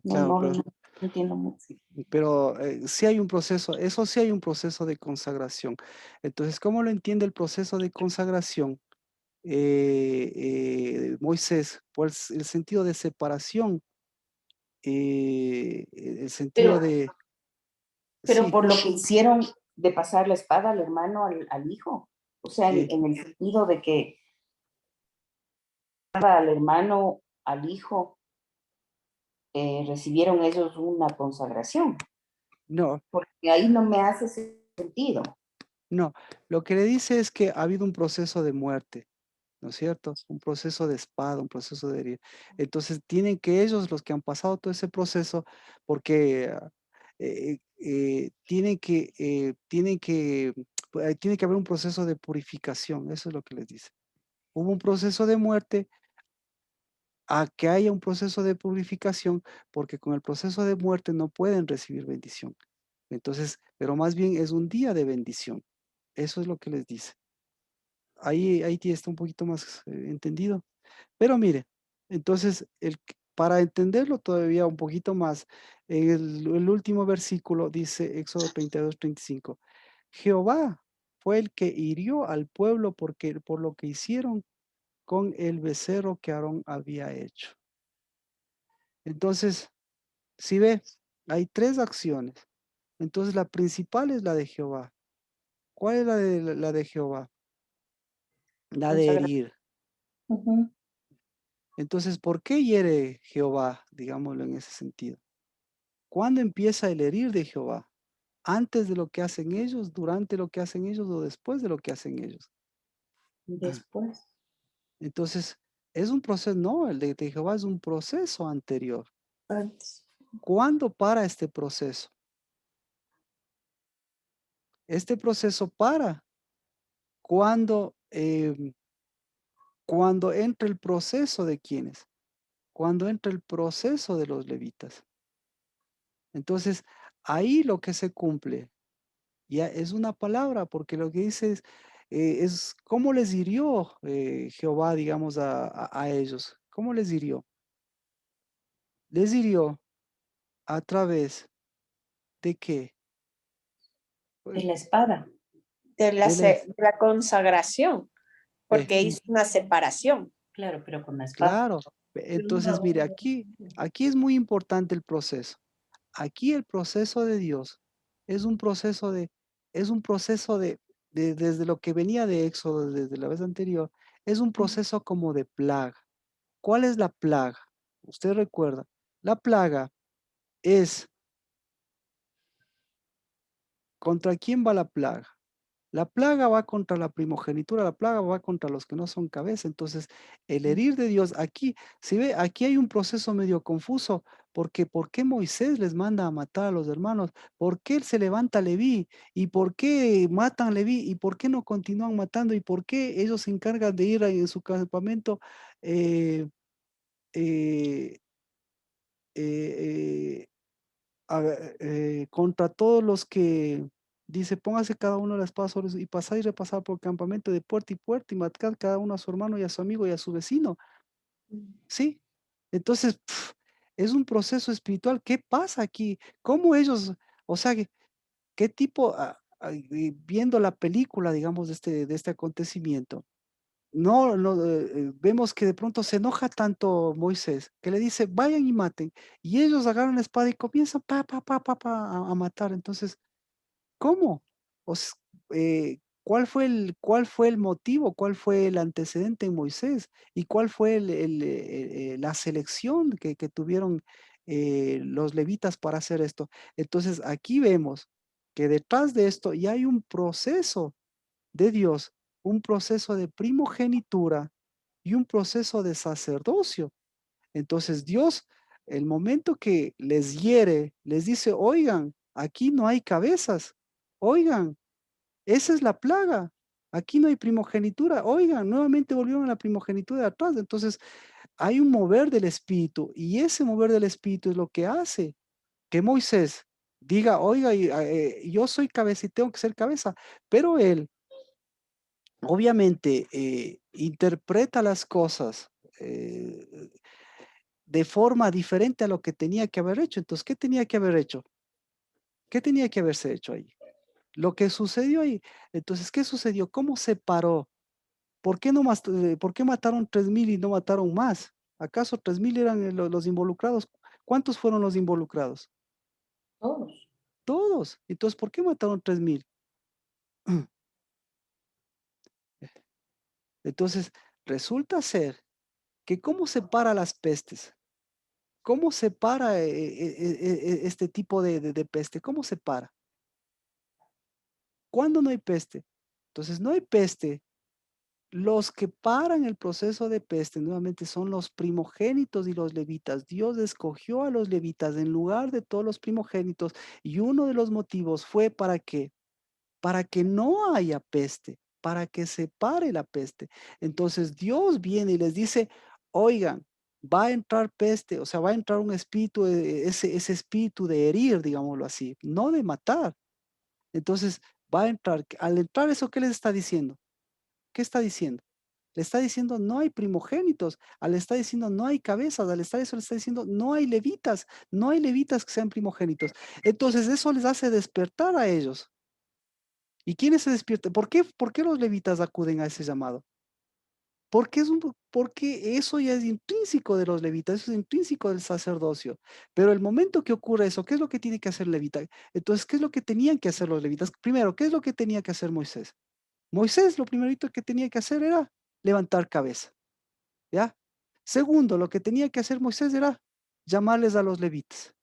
Claro, no entiendo mucho. pero sí hay un proceso, eso sí hay un proceso de consagración. Entonces, ¿cómo lo entiende el proceso de consagración? Moisés, pues el sentido de separación, el sentido Pero, de, pero sí, por lo que hicieron de pasar la espada al hermano, al hijo, o sea, eh, en el sentido de que al hermano, al hijo, recibieron ellos una consagración, no, porque ahí no me hace sentido. no, lo que le dice es que ha habido un proceso de muerte, ¿no es cierto? Un proceso de espada, un proceso de herida. Entonces tienen que ellos, los que han pasado todo ese proceso, porque tiene que haber un proceso de purificación, eso es lo que les dice. Hubo un proceso de muerte, a que haya un proceso de purificación, porque con el proceso de muerte no pueden recibir bendición. Entonces, pero más bien es un día de bendición. Eso es lo que les dice. ahí está un poquito más entendido. Pero mire, entonces, para entenderlo todavía un poquito más, en el último versículo dice Éxodo 32:35, Jehová fue el que hirió al pueblo por lo que hicieron con el becerro que Aarón había hecho. Entonces, si ve, hay tres acciones. Entonces, la principal es la de Jehová. ¿Cuál es la de Jehová? La de Consagra- herir. Ujú. Entonces, ¿por qué hiere Jehová? Digámoslo en ese sentido. ¿Cuándo empieza el herir de Jehová? ¿Antes de lo que hacen ellos, durante lo que hacen ellos o después de lo que hacen ellos? Después. Entonces, es un proceso, no, el de Jehová es un proceso anterior. Antes. ¿Cuándo para este proceso? Este proceso para cuando, cuando entra el proceso de quienes, cuando entra el proceso de los levitas. Entonces, ahí lo que se cumple ya es una palabra, porque lo que dice es cómo les hirió Jehová, digamos, a ellos. ¿Cómo les hirió? Les hirió a través de qué? De Pues, la espada. de les, De la consagración, eh, porque hizo una separación. Claro, pero con la espada. claro. Entonces, mire, aquí es muy importante el proceso. Aquí el proceso de Dios es un proceso es un proceso desde lo que venía de Éxodo, desde la vez anterior, es un proceso como de plaga. ¿Cuál es la plaga? Usted recuerda, la plaga es, ¿contra quién va la plaga? La plaga va contra la primogenitura, la plaga va contra los que no son cabeza. Entonces, el herir de Dios, aquí, si ve, aquí hay un proceso medio confuso, porque ¿por qué Moisés les manda a matar a los hermanos? ¿Por qué él se levanta Leví? ¿Y por qué matan Leví? ¿Y por qué no continúan matando? ¿Y por qué ellos se encargan de ir en su campamento eh, eh, eh, contra todos los que dice, póngase cada uno las espada sobre y pasad y repasad por el campamento de puerta y puerta y matad cada uno a su hermano y a su amigo y a su vecino? ¿Sí? Entonces, es un proceso espiritual. ¿Qué pasa aquí? ¿Cómo ellos, o sea, qué tipo, viendo la película, digamos, de este acontecimiento? No, no, vemos que de pronto se enoja tanto Moisés, que le dice, vayan y maten. Y ellos agarran la espada y comienzan a matar. Entonces, ¿cómo? O s- cuál fue el motivo? ¿Cuál fue el antecedente en Moisés? ¿Y cuál fue la selección que tuvieron los levitas para hacer esto? Entonces, aquí vemos que detrás de esto ya hay un proceso de Dios, un proceso de primogenitura y un proceso de sacerdocio. Entonces Dios, el momento que les hiere, les dice, oigan, aquí no hay cabezas, oigan, esa es la plaga, aquí no hay primogenitura, oigan, nuevamente volvieron a la primogenitura de atrás. Entonces hay un mover del espíritu y ese mover del espíritu es lo que hace que Moisés diga, oiga, yo soy cabeza y tengo que ser cabeza, pero él obviamente interpreta las cosas eh, de forma diferente a lo que tenía que haber hecho. Entonces, ¿qué tenía que haber hecho? ¿Qué tenía que haberse hecho ahí? Lo que sucedió ahí. Entonces, ¿qué sucedió? ¿Cómo se paró? ¿Por qué, no más, ¿por qué mataron 3,000 y no mataron más? ¿Acaso 3,000 eran los involucrados? ¿Cuántos fueron los involucrados? Todos. Todos. Entonces, ¿por qué mataron 3,000? Entonces, resulta ser que cómo se para las pestes. ¿Cómo se para este tipo de peste? ¿Cómo se para? ¿Cuándo no hay peste? Entonces, no hay peste. Los que paran el proceso de peste nuevamente son los primogénitos y los levitas. Dios escogió a los levitas en lugar de todos los primogénitos y uno de los motivos fue para qué? Para que no haya peste, para que se pare la peste. Entonces Dios viene y les dice, oigan, va a entrar peste, o sea, va a entrar un espíritu, ese espíritu de herir, digámoslo así, no de matar. Entonces va a entrar, al entrar eso, ¿qué les está diciendo? ¿Qué está diciendo? Le está diciendo no hay primogénitos, le está diciendo no hay cabezas, le está diciendo no hay levitas que sean primogénitos. Entonces eso les hace despertar a ellos. ¿Y quiénes se despiertan? ¿Por qué los levitas acuden a ese llamado? Porque eso ya es intrínseco de los levitas, eso es intrínseco del sacerdocio. Pero el momento que ocurre eso, ¿qué es lo que tiene que hacer el levita? Entonces, ¿qué es lo que tenían que hacer los levitas? Primero, ¿qué es lo que tenía que hacer Moisés? Moisés lo primerito que tenía que hacer era levantar cabeza, ¿ya? Segundo, lo que tenía que hacer Moisés era llamarles a los levitas.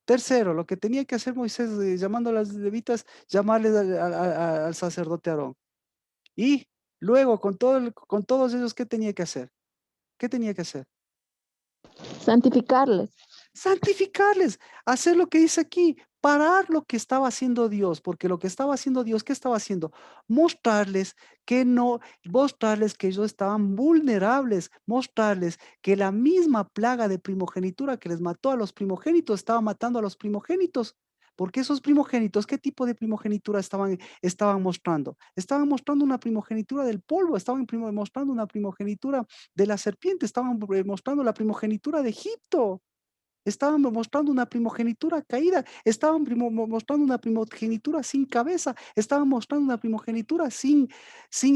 Tercero, lo que tenía que hacer Moisés llamando a los levitas, llamarles al sacerdote Aarón. Y luego, con todos ellos, ¿qué tenía que hacer? ¿Qué tenía que hacer? Santificarles. Santificarles, hacer lo que dice aquí, parar lo que estaba haciendo Dios, porque lo que estaba haciendo Dios, ¿qué estaba haciendo? Mostrarles que ellos estaban vulnerables, mostrarles que la misma plaga de primogenitura que les mató a los primogénitos estaba matando a los primogénitos. Porque esos primogénitos, ¿qué tipo de primogenitura estaban mostrando? Estaban mostrando una primogenitura del polvo, estaban mostrando una primogenitura de la serpiente, estaban mostrando la primogenitura de Egipto. Estaban mostrando una primogenitura caída, estaban mostrando una primogenitura sin cabeza, estaban mostrando una primogenitura sin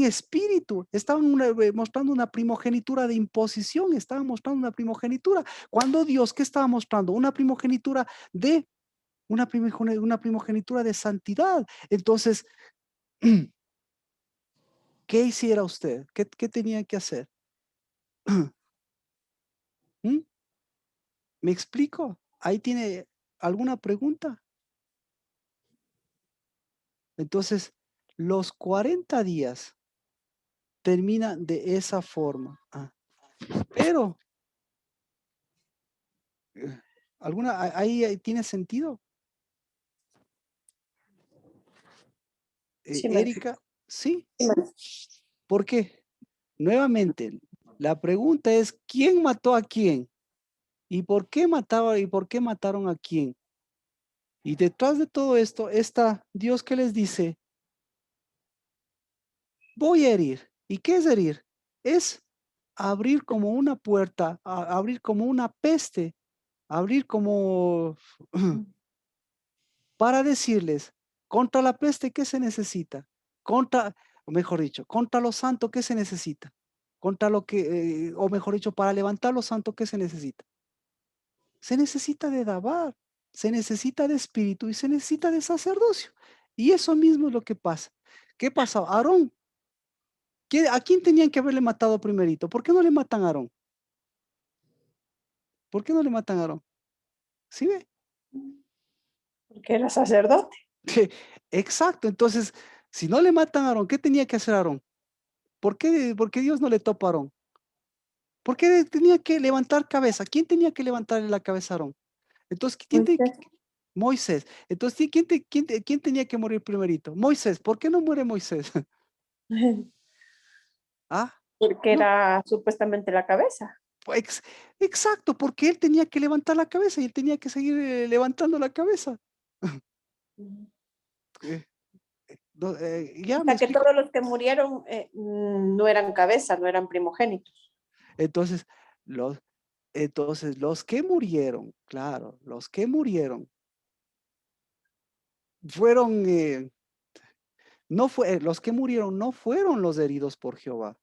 espíritu, estaban mostrando una primogenitura de imposición, estaban mostrando una primogenitura. Cuando Dios, ¿qué estaba mostrando? Una primogenitura de santidad. Entonces, ¿qué hiciera usted? ¿Qué tenía que hacer? ¿Mm? ¿Me explico? ¿Ahí tiene alguna pregunta? Entonces, los 40 días terminan de esa forma. Pero, ¿ahí tiene sentido? Sí, Erika, ¿sí? sí, ¿Por qué? Nuevamente, la pregunta es, ¿quién mató a quién? ¿Y por qué mataron a quién? Y detrás de todo esto está Dios que les dice, voy a herir. ¿Y qué es herir? Es abrir como una puerta, abrir como una peste, abrir como para decirles, contra la peste, ¿qué se necesita? O mejor dicho, contra lo santo, ¿qué se necesita? Contra lo que, o mejor dicho, para levantar lo santo, ¿qué se necesita? Se necesita de Dabar, se necesita de espíritu y se necesita de sacerdocio. Y eso mismo es lo que pasa. ¿Qué pasa? Aarón, ¿a quién tenían que haberle matado primerito? ¿Por qué no le matan a Aarón? ¿Por qué no le matan a Aarón? ¿Sí ve? porque era sacerdote. Exacto, entonces, si no le matan a Aarón, ¿qué tenía que hacer Aarón? ¿Por qué Dios no le topa a Aarón? ¿Por qué tenía que levantar cabeza? ¿Quién tenía que levantarle la cabeza a Aarón? Entonces, Moisés. Entonces, ¿quién tenía que morir primerito? Moisés. ¿Por qué no muere Moisés? ¿Ah? Porque No, era supuestamente la cabeza. exacto, porque él tenía que levantar la cabeza y él tenía que seguir levantando la cabeza. Eh, ¿Ya O me sea que explico? todos los que murieron no eran cabezas, no eran primogénitos. Entonces, los, los que murieron, claro, los que murieron fueron, los que murieron no fueron los heridos por Jehová.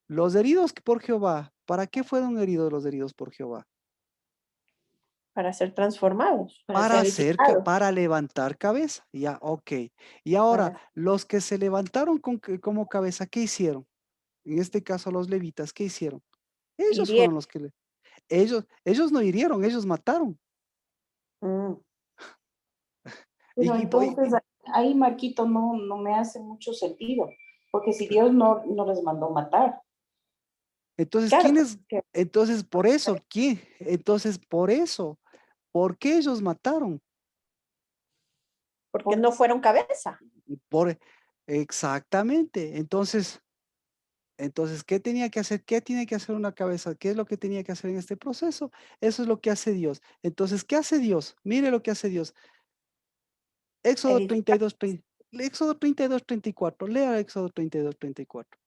Los heridos por Jehová, ¿para qué fueron heridos los heridos por Jehová? Para ser transformados, para ser edificados. Para levantar cabeza. Ya, ok. Y ahora, Para- los que se levantaron como cabeza, ¿qué hicieron? En este caso, los levitas, ¿qué hicieron? Ellos hirieron. fueron los que ellos no hirieron, ellos mataron. Mm. Pero Y voy- entonces ahí, Marquito, no me hace mucho sentido, porque si Dios no les mandó matar. entonces, Claro, Entonces, por eso, ¿quién? Entonces, por eso, ¿por qué ellos mataron? porque no fueron cabeza. Por, exactamente. Entonces, ¿qué tenía que hacer? ¿Qué tiene que hacer una cabeza? ¿Qué es lo que tenía que hacer en este proceso? Eso es lo que hace Dios. Entonces, ¿qué hace Dios? Mire lo que hace Dios. Éxodo Edificar. 32, Éxodo 32, 34. Lea Éxodo 32, 34.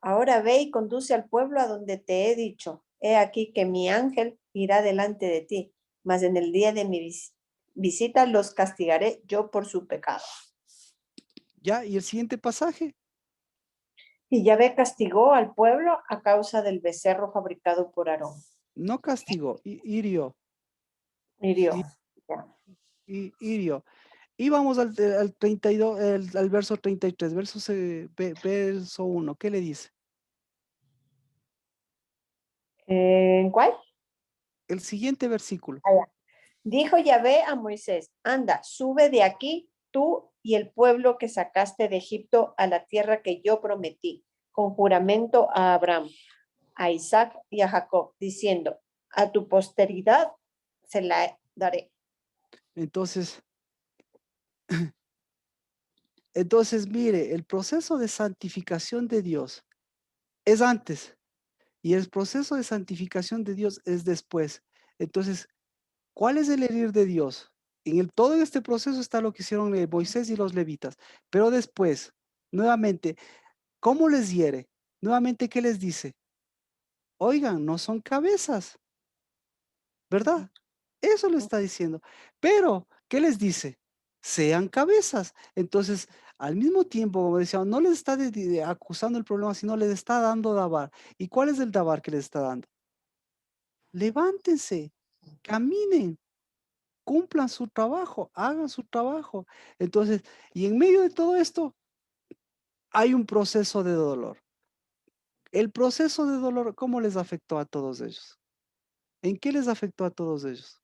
Ahora ve y conduce al pueblo a donde te he dicho. He aquí que mi ángel irá delante de ti, mas en el día de mi visita los castigaré yo por su pecado. Ya, y el siguiente pasaje. Y Yahvé castigó al pueblo a causa del becerro fabricado por Aarón. No castigó, hirió. Hirió. Y- Ya. Hirió. Y vamos al 32, al verso 33, verso 1. ¿Qué le dice? ¿En cuál? El siguiente versículo. Dijo Yahvé a Moisés, anda, sube de aquí tú y el pueblo que sacaste de Egipto a la tierra que yo prometí, con juramento a Abraham, a Isaac y a Jacob, diciendo, a tu posteridad se la daré. Entonces, mire, el proceso de santificación de Dios es antes y el proceso de santificación de Dios es después. Entonces, ¿cuál es el herir de Dios? Todo este proceso está lo que hicieron Moisés y los levitas, pero después, nuevamente, ¿cómo les hiere? Nuevamente, ¿qué les dice? Oigan, no son cabezas, ¿verdad? Eso lo está diciendo. Pero, ¿qué les dice? Sean cabezas. Entonces, al mismo tiempo, como decía, no les está acusando el problema, sino les está dando dabar. ¿Y cuál es el dabar que les está dando? Levántense, caminen, cumplan su trabajo, hagan su trabajo. Entonces, y en medio de todo esto, hay un proceso de dolor. El proceso de dolor, ¿cómo les afectó a todos ellos? ¿En qué les afectó a todos ellos?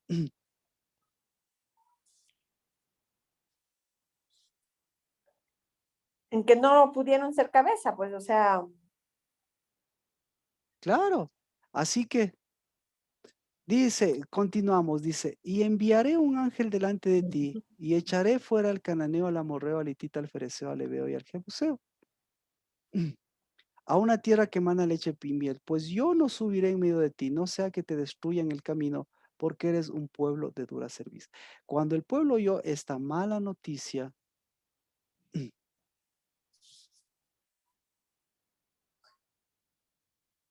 En que no pudieron ser cabeza, pues, o sea, Claro. Así que dice, continuamos, dice, y enviaré un ángel delante de ti y echaré fuera al cananeo, al amorreo, al hitita, al fereceo, al heveo y al jebuseo, a una tierra que mana leche y miel, pues yo no subiré en medio de ti, no sea que te destruyan el camino, porque eres un pueblo de dura cerviz. Cuando el pueblo oyó esta mala noticia,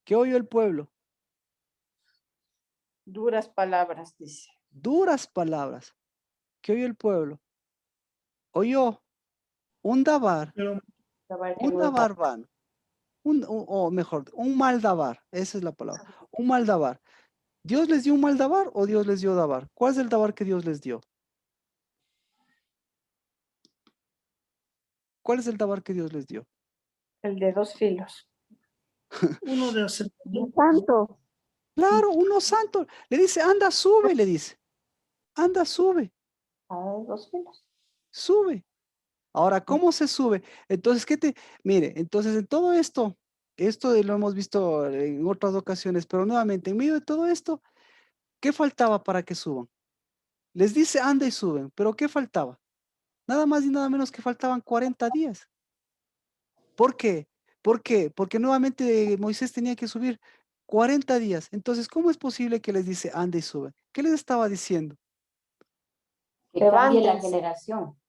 ¿qué oyó el pueblo? duras palabras, dice. Duras palabras. ¿Qué oyó el pueblo? Oyó un dabar, Pero un dabar vano, o mejor, un mal dabar, esa es la palabra, un mal dabar. ¿Dios les dio un mal dabar o Dios les dio dabar? ¿Cuál es el dabar que Dios les dio? ¿Cuál es el dabar que Dios les dio? El de 2 filos. uno de El acercamiento. santo. Claro, uno santo. Le dice, anda, sube, le dice. Anda, sube, A 2 filos. sube. Ahora, ¿cómo se sube? Entonces, mire, entonces en todo esto, lo hemos visto en otras ocasiones, pero nuevamente, en medio de todo esto, ¿qué faltaba para que suban? Les dice, anda y suben, pero ¿qué faltaba? Nada más y nada menos que faltaban 40 días. ¿Por qué? ¿Por qué? Porque nuevamente Moisés tenía que subir 40 días. Entonces, ¿cómo es posible que les dice, anda y sube? ¿Qué les estaba diciendo? Que cambie la Levántense. generación.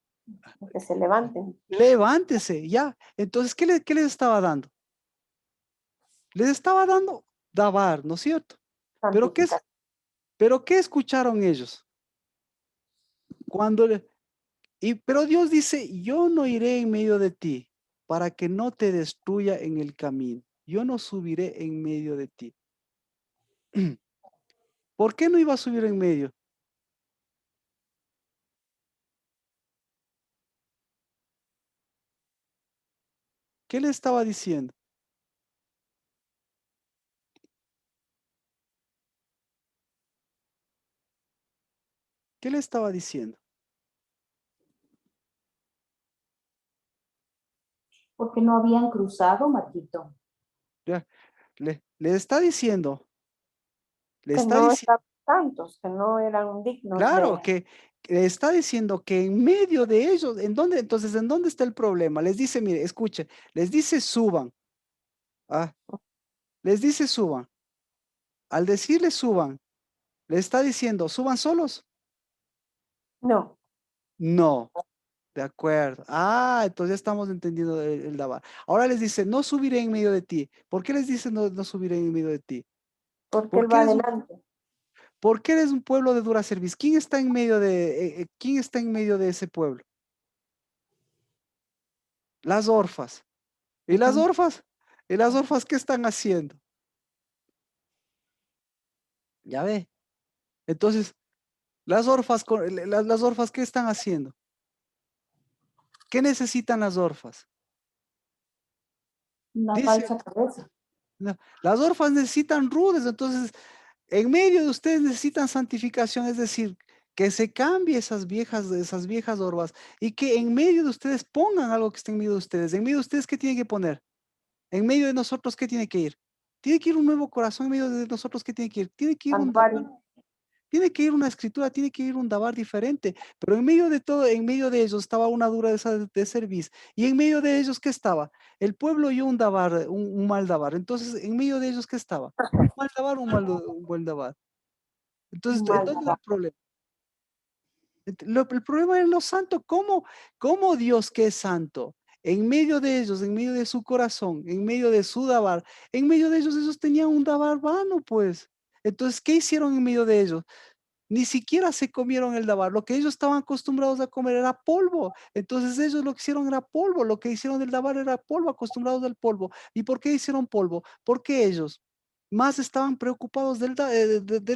Que se levanten. Levántese, ya. Entonces, ¿qué les estaba dando? Les estaba dando dabar, ¿no es cierto? Pero Santificar. ¿qué escucharon ellos? Cuando pero Dios dice, yo no iré en medio de ti para que no te destruya en el camino. Yo no subiré en medio de ti. ¿Por qué no iba a subir en medio? ¿Qué le estaba diciendo? ¿Qué le estaba diciendo? Porque no habían cruzado, Marquito. Ya, le está diciendo, le Que está no diciendo, estaban tantos, que no eran dignos claro, de... que le está diciendo que en medio de ellos, entonces, ¿en dónde está el problema? Les dice, mire, escuche, les dice suban. Ah, les dice suban. Al decirle suban, le está diciendo, ¿suban solos? No. No. De acuerdo. Ah, entonces ya estamos entendiendo el dabar. Ahora les dice, no subiré en medio de ti. ¿Por qué les dice no subiré en medio de ti? Porque él Porque va eres adelante. porque eres un pueblo de dura cerviz. ¿Quién está en medio quién está en medio de ese pueblo? Las orfas. ¿Y las Ujú. orfas? ¿Y las orfas qué están haciendo? Ya ve. Entonces, las orfas, ¿qué están haciendo? ¿Qué necesitan las orfas? Una Dice, falsa cabeza. no, las orfas necesitan rudes, entonces, en medio de ustedes necesitan santificación, es decir, que se cambie esas viejas orfas y que en medio de ustedes pongan algo que esté en medio de ustedes. En medio de ustedes, ¿qué tiene que poner? En medio de nosotros, ¿qué tiene que ir? Tiene que ir un nuevo corazón en medio de nosotros, ¿qué tiene que ir? Tiene que ir Santuario. tiene que ir una escritura, tiene que ir un dabar diferente. Pero en medio de todo, en medio de ellos estaba una dura de cerviz. Y en medio de ellos, ¿qué estaba? El pueblo y un dabar, un mal dabar. Entonces, en medio de ellos, ¿qué estaba? Un mal dabar, un buen dabar. Entonces, ¿en Mal. dónde era el problema? El problema es lo santo. ¿Cómo Dios que es santo? En medio de ellos, en medio de su corazón, en medio de su dabar, en medio de ellos tenían un dabar vano, pues. Entonces, ¿qué hicieron en medio de ellos? Ni siquiera se comieron el dabar. Lo que ellos estaban acostumbrados a comer era polvo. Entonces ellos lo que hicieron era polvo. Lo que hicieron del dabar era polvo, acostumbrados al polvo. ¿Y por qué hicieron polvo? Porque ellos más estaban preocupados del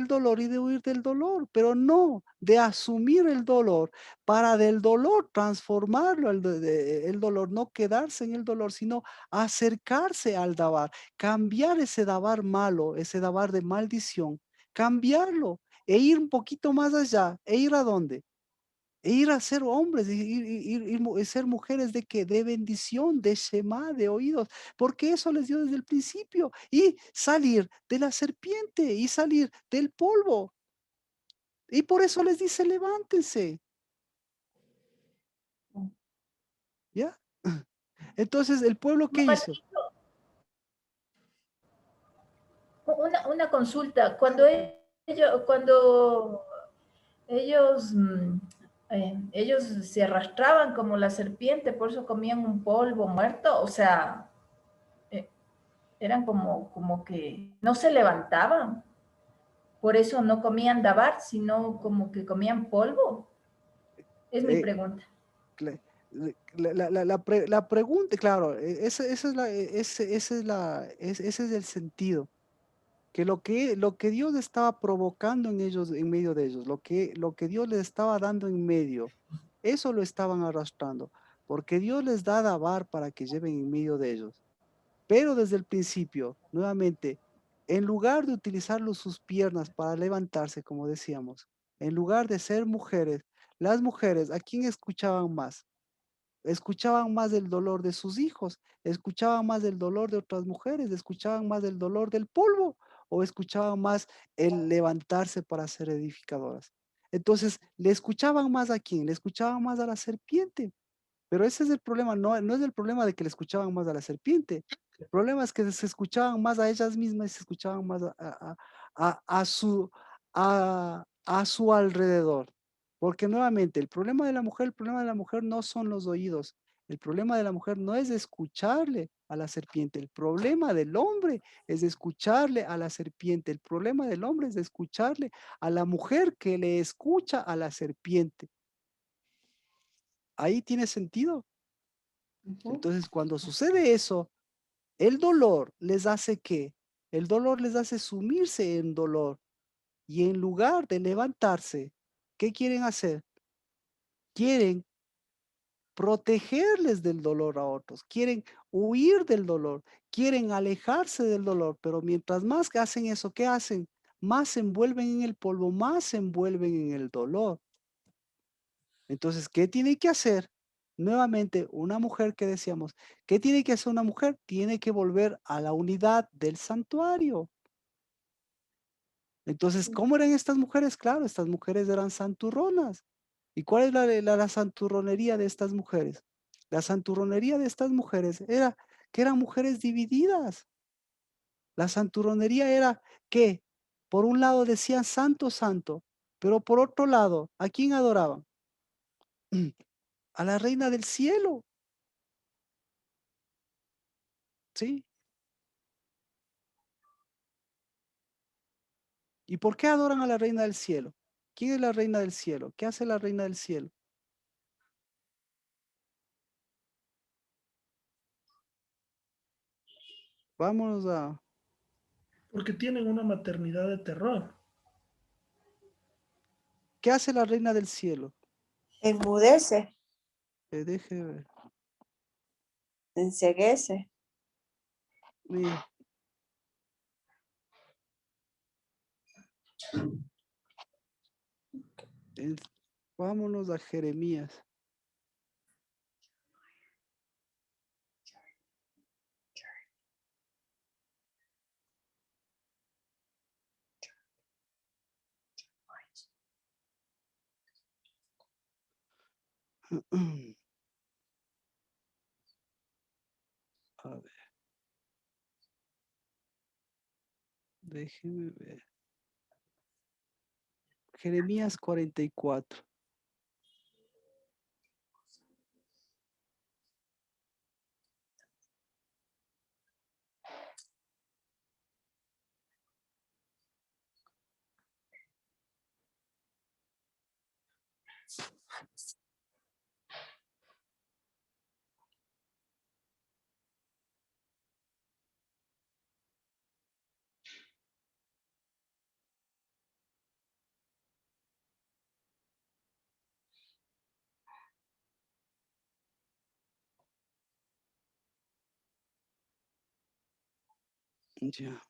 dolor y de huir del dolor, pero no de asumir el dolor para del dolor transformarlo, el dolor, no quedarse en el dolor, sino acercarse al dabar, cambiar ese dabar malo, ese dabar de maldición, cambiarlo e ir un poquito más allá, e ir a dónde, e ir a ser hombres, ser mujeres de que de bendición, de shema, de oídos, porque eso les dio desde el principio, y salir de la serpiente y salir del polvo. Y por eso les dice, levántense, ¿ya? Entonces, ¿el pueblo qué hizo? Una consulta. Cuando ellos se arrastraban como la serpiente, por eso comían un polvo muerto, o sea, eh, eran como que no se levantaban, por eso no comían dabar, sino como que comían polvo. Es mi Eh, pregunta. cla- la pregunta, claro, esa es ese es ese es el sentido. Que lo que Dios estaba provocando en ellos, en medio de ellos, lo que Dios les estaba dando en medio, eso lo estaban arrastrando, porque Dios les da dabar para que lleven en medio de ellos. Pero desde el principio, nuevamente, en lugar de utilizar sus piernas para levantarse, como decíamos, en lugar de ser mujeres, las mujeres, ¿a quién escuchaban más? Escuchaban más del dolor de sus hijos, escuchaban más del dolor de otras mujeres, escuchaban más del dolor del polvo o escuchaban más el levantarse para ser edificadoras. Entonces, ¿le escuchaban más a quién? Le escuchaban más a la serpiente. Pero ese es el problema, no es el problema de que le escuchaban más a la serpiente. El problema es que se escuchaban más a ellas mismas y se escuchaban más a su alrededor. Porque nuevamente, el problema de la mujer no son los oídos. El problema de la mujer no es escucharle a la serpiente. El problema del hombre es escucharle a la serpiente. El problema del hombre es escucharle a la mujer que le escucha a la serpiente. ¿Ahí tiene sentido? Ujú. Entonces, cuando sucede eso, el dolor les hace ¿qué? El dolor les hace sumirse en dolor y en lugar de levantarse, ¿qué quieren hacer? Quieren protegerles del dolor a otros, quieren huir del dolor, quieren alejarse del dolor, pero mientras más que hacen eso, ¿qué hacen? Más se envuelven en el polvo, más se envuelven en el dolor. Entonces, ¿qué tiene que hacer? Nuevamente, una mujer que decíamos, ¿qué tiene que hacer una mujer? Tiene que volver a la unidad del santuario. Entonces, ¿cómo eran estas mujeres? Claro, estas mujeres eran santurronas. ¿Y cuál es la santurronería de estas mujeres? La santurronería de estas mujeres era que eran mujeres divididas. La santurronería era que, por un lado decían santo, santo, pero por otro lado, ¿a quién adoraban? a la reina del cielo. ¿Sí? ¿Y por qué adoran a la reina del cielo? ¿Quién es la reina del cielo? ¿Qué hace la reina del cielo? Vámonos a... Porque tienen una maternidad de terror. ¿Qué hace la reina del cielo? Enmudece, Deje ver. enceguece. Mire. Vámonos a Jeremías. A ver. Déjeme ver. Jeremías 44. Ya.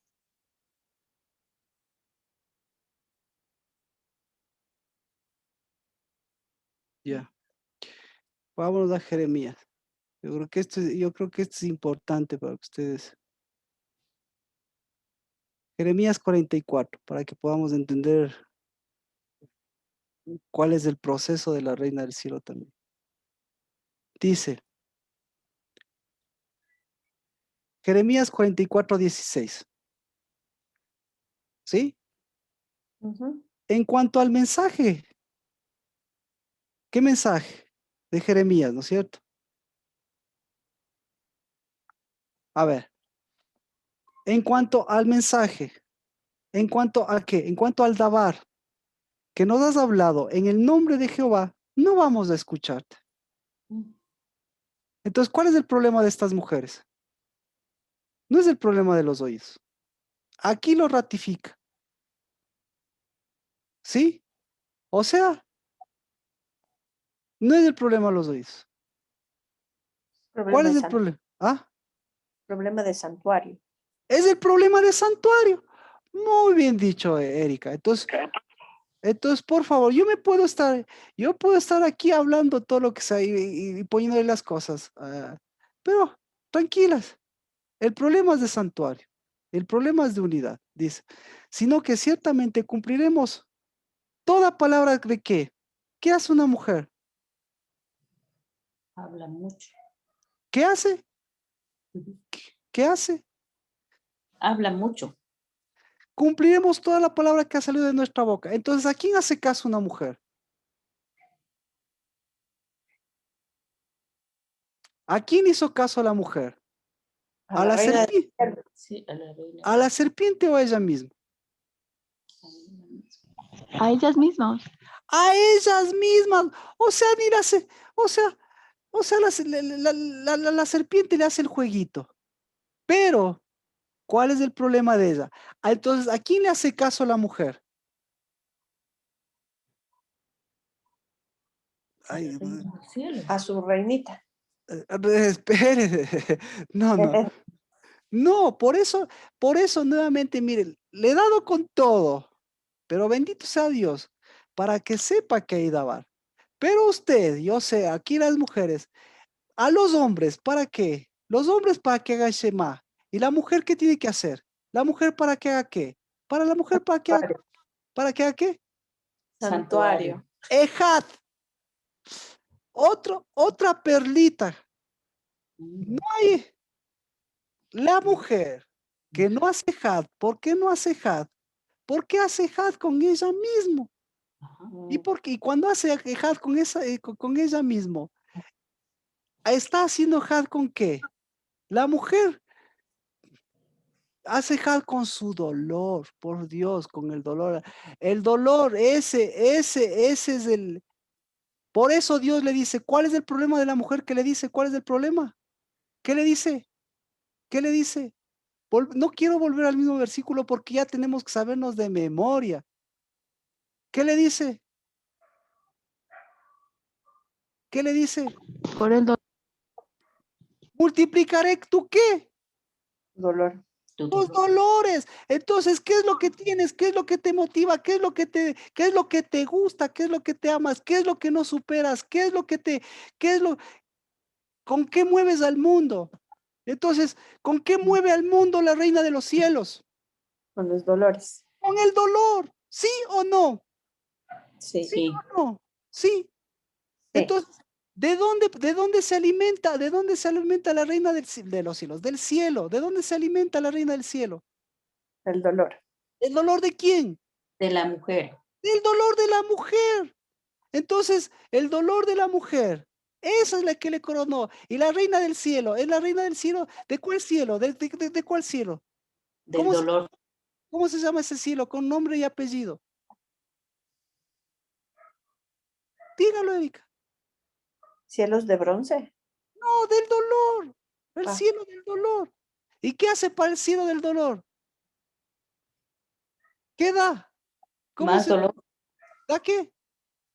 Ya. Vámonos a Jeremías. Yo creo que esto es importante para que ustedes. Jeremías 44, para que podamos entender cuál es el proceso de la reina del cielo también. Dice, Jeremías 44, 16. ¿Sí? Ujú. En cuanto al mensaje, ¿qué mensaje de Jeremías, no es cierto? A ver, en cuanto al mensaje, en cuanto a qué, en cuanto al dabar que nos has hablado en el nombre de Jehová, no vamos a escucharte. Entonces, ¿cuál es el problema de estas mujeres? No es el problema de los oídos. Aquí lo ratifica. ¿Sí? O sea, no es el problema de los oídos. ¿Cuál Problema es de, el problema? Ah, problema de santuario. es el problema de santuario. Muy bien dicho, Erika. Entonces, por favor, yo puedo estar aquí hablando todo lo que sea y poniéndole las cosas. Pero tranquilas, el problema es de santuario, el problema es de unidad, dice. Sino que ciertamente cumpliremos toda palabra de qué. ¿Qué hace una mujer? Habla mucho. ¿Qué hace? ¿Qué hace? Habla mucho. Cumpliremos toda la palabra que ha salido de nuestra boca. Entonces, ¿a quién hace caso una mujer? ¿A quién hizo caso la mujer? A ¿A la la reina del serpiente? cielo. Sí, a la reina. ¿A la serpiente o a ella misma? A ellas mismas. A ellas mismas. O sea, o sea, la serpiente le hace el jueguito. Pero, ¿cuál es el problema de ella? Entonces, ¿a quién le hace caso la mujer? A Ay, la reina del cielo. A su reinita. espere. No, no. No, por eso nuevamente, miren, le he dado con todo, pero bendito sea Dios, para que sepa que hay dabar. Pero usted, yo sé, aquí las mujeres, a los hombres, ¿para qué? Los hombres para que hagan Shema. ¿Y la mujer qué tiene que hacer? ¿La mujer para que haga qué? Para la mujer Santuario. para que haga qué? Santuario. Ejad. Otra perlita. No hay la mujer que no hace had. ¿Por qué no hace had? Porque hace had con ella mismo. Ajá. ¿Y por qué? Y cuando hace had con ella mismo, está haciendo had con qué? La mujer hace had con su dolor, por Dios, con el dolor. El dolor, ese es el... Por eso Dios le dice, ¿cuál es el problema de la mujer? ¿Qué le dice? ¿Cuál es el problema? ¿Qué le dice? ¿Qué le dice? No quiero volver al mismo versículo porque ya tenemos que sabernos de memoria. ¿Qué le dice? ¿Qué le dice? Por el dolor. Multiplicaré tu qué? Dolor. Tus dolores. Entonces, ¿qué es lo que tienes? ¿Qué es lo que te motiva? ¿Qué es lo que te gusta? ¿Qué es lo que te amas? ¿Qué es lo que no superas? ¿Con qué mueves al mundo? Entonces, ¿con qué mueve al mundo la reina de los cielos? Con los dolores. Con el dolor. ¿Sí o no? Sí. ¿Sí o no? Sí. Entonces, ¿de dónde se alimenta? ¿De dónde se alimenta la reina de los cielos? Del cielo. ¿De dónde se alimenta la reina del cielo? El dolor. ¿El dolor de quién? De la mujer. Del dolor de la mujer. Entonces, el dolor de la mujer, esa es la que le coronó. Y la reina del cielo, es la reina del cielo. ¿De cuál cielo? ¿De cuál cielo? Del dolor. ¿Cómo se llama ese cielo? Con nombre y apellido. Dígalo, Erika. Cielos de bronce. No, del dolor. El Ah. cielo del dolor. ¿Y qué hace para el cielo del dolor? ¿Qué da? Más dolor. ¿Da qué?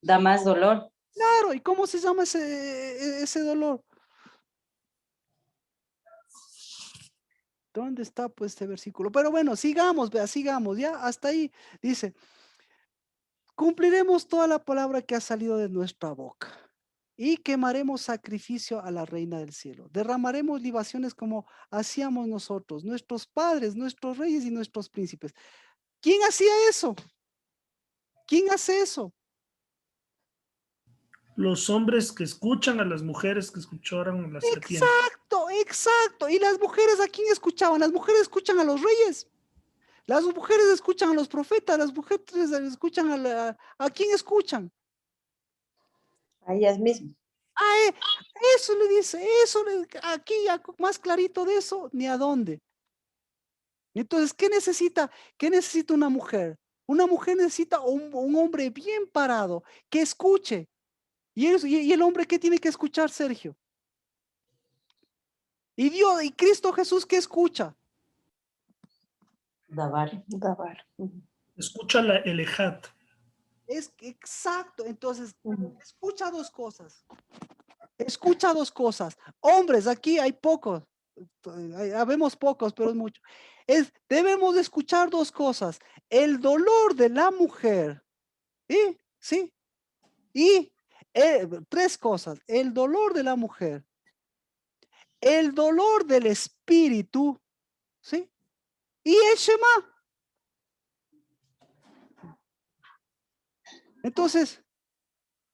Da más dolor. Claro, ¿y cómo se llama ese dolor? ¿Dónde está pues este versículo? Pero bueno, sigamos, vea, sigamos, ya hasta ahí dice, cumpliremos toda la palabra que ha salido de nuestra boca y quemaremos sacrificio a la reina del cielo. Derramaremos libaciones como hacíamos nosotros, nuestros padres, nuestros reyes y nuestros príncipes. ¿Quién hacía eso? ¿Quién hace eso? Los hombres que escuchan a las mujeres que escucharon a la serpiente. Exacto, exacto. ¿Y las mujeres a quién escuchaban? Las mujeres escuchan a los reyes. Las mujeres escuchan a los profetas, las mujeres escuchan ¿a quién escuchan? A ellas mismas. Eso le dice, aquí ya más clarito de eso, ni a dónde. Entonces, ¿qué necesita? ¿Qué necesita una mujer? Una mujer necesita un hombre bien parado, que escuche. ¿Y el hombre qué tiene que escuchar, Sergio? Y Dios, y Cristo Jesús, ¿qué escucha? Dabar. Escucha el ejat. Es exacto. Entonces, escucha dos cosas. Escucha dos cosas. Hombres, aquí hay pocos. Habemos pocos, pero es mucho. Debemos de escuchar dos cosas. El dolor de la mujer. ¿Sí? Y tres cosas. El dolor de la mujer. El dolor del espíritu. ¿Sí? Y el Shema. Entonces,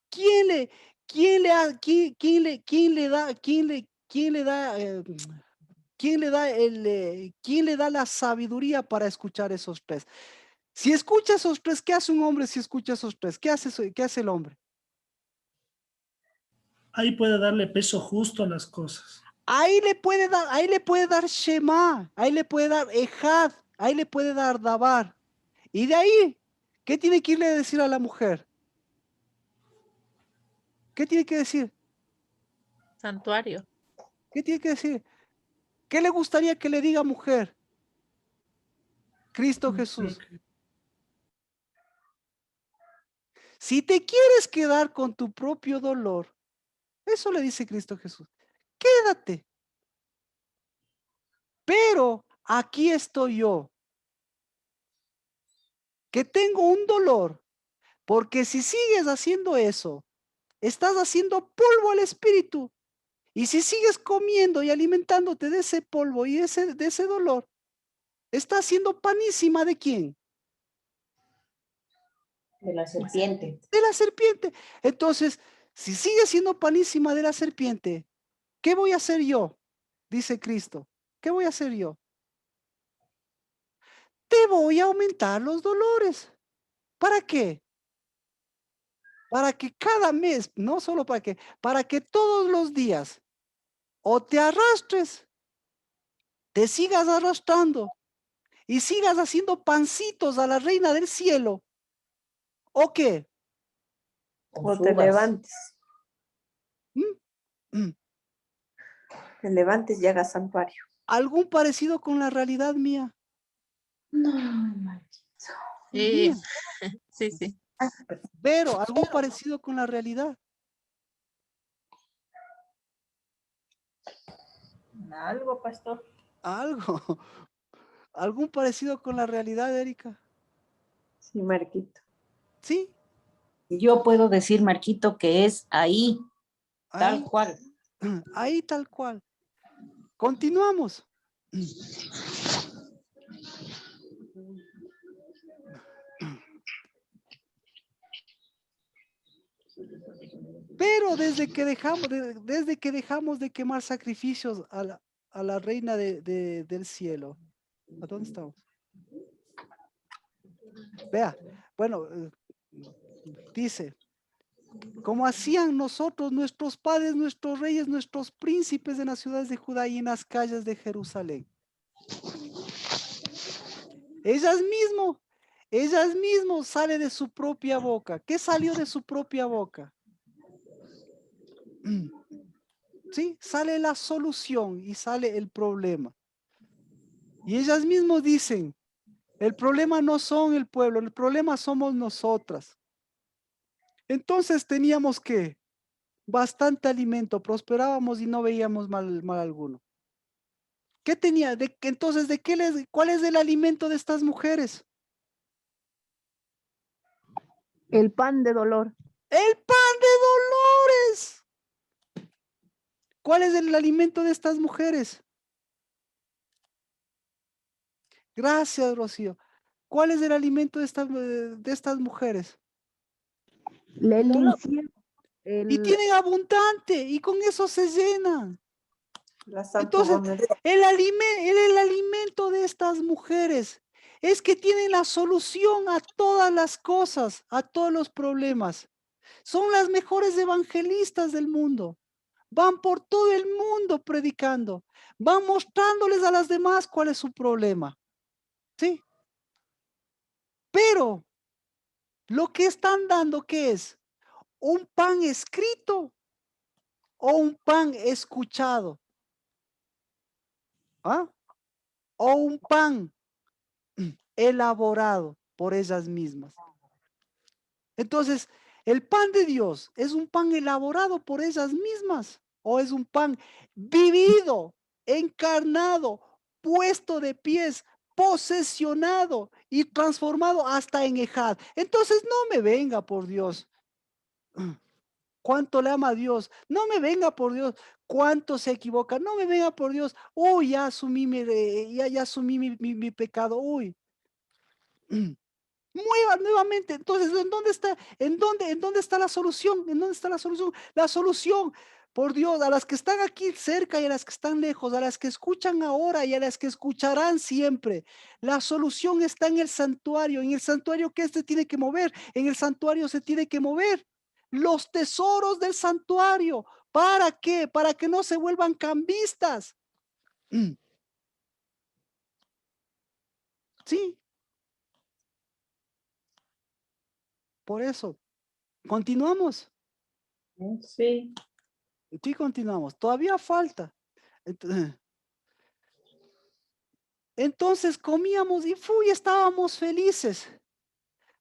¿quién le da la sabiduría para escuchar esos tres? Si escucha esos tres, ¿qué hace un hombre si escucha esos tres? ¿Qué hace el hombre? Ahí puede darle peso justo a las cosas. Ahí le puede dar Shema, ahí le puede dar Ejad, ahí le puede dar Dabar. Y de ahí, ¿qué tiene que irle a decir a la mujer? ¿Qué tiene que decir? Santuario. ¿Qué tiene que decir? ¿Qué le gustaría que le diga mujer? Cristo Jesús. Si te quieres quedar con tu propio dolor, eso le dice Cristo Jesús, quédate. Pero aquí estoy yo, que tengo un dolor, porque si sigues haciendo eso, estás haciendo polvo al espíritu. Y si sigues comiendo y alimentándote de ese polvo y de ese dolor, estás haciendo panísima ¿de quién? De la serpiente. De la serpiente. Entonces, si sigues siendo panísima de la serpiente, ¿qué voy a hacer yo? Dice Cristo. ¿Qué voy a hacer yo? Te voy a aumentar los dolores. ¿Para qué? Para que cada mes, no solo para que todos los días o te arrastres, te sigas arrastrando y sigas haciendo pancitos a la reina del cielo, ¿o qué? O te levantes. Mm. Te levantes y hagas santuario. ¿Algún parecido con la realidad mía? No, Marquito. Sí, Mía. sí, sí. Pero, ¿algún parecido con la realidad? Algo, pastor. Algo. ¿Algún parecido con la realidad, Erika? Sí, Marquito. ¿Sí? Yo puedo decir, Marquito, que es ahí, tal Ahí, cual. ahí tal cual. Continuamos. Pero desde que dejamos de quemar sacrificios a la reina del cielo. ¿A dónde estamos? Vea, bueno, dice, como hacían nosotros, nuestros padres, nuestros reyes, nuestros príncipes en las ciudades de Judá y en las calles de Jerusalén. Ellas mismos sale de su propia boca. ¿Qué salió de su propia boca? ¿Sí? Sale la solución y sale el problema. Y ellas mismos dicen, el problema no son el pueblo, el problema somos nosotras. Entonces teníamos que bastante alimento, prosperábamos y no veíamos mal alguno. ¿Qué tenía? Entonces, ¿cuál es el alimento de estas mujeres? El pan de dolor. ¡El pan de dolores! ¿Cuál es el alimento de estas mujeres? Gracias, Rocío. ¿Cuál es el alimento de estas mujeres? El incierto. Y tienen abundante y con eso se llenan. Entonces, el alimento de estas mujeres es que tienen la solución a todas las cosas, a todos los problemas. Son las mejores evangelistas del mundo. Van por todo el mundo predicando. Van mostrándoles a las demás cuál es su problema. ¿Sí? Pero lo que están dando, ¿qué es? ¿Un pan escrito o un pan escuchado? ¿Ah? ¿O un pan elaborado por ellas mismas? Entonces, ¿el pan de Dios es un pan elaborado por ellas mismas o es un pan vivido, encarnado, puesto de pies, posesionado y transformado hasta en ejad? Entonces, no me venga, por Dios. ¿Cuánto le ama a Dios? No me venga, por Dios. ¿Cuánto se equivoca? No me venga, por Dios. Uy, ya asumí ya asumí mi pecado. Uy. Mueva nuevamente. Entonces, ¿en dónde está? ¿En dónde está la solución? ¿En dónde está la solución? La solución, por Dios, a las que están aquí cerca y a las que están lejos, a las que escuchan ahora y a las que escucharán siempre. La solución está en el santuario. En el santuario que tiene que mover. En el santuario se tiene que mover los tesoros del santuario. ¿Para qué? Para que no se vuelvan cambistas. Sí. Por eso. Continuamos. Sí. Sí, continuamos. Todavía falta. Entonces comíamos y estábamos felices.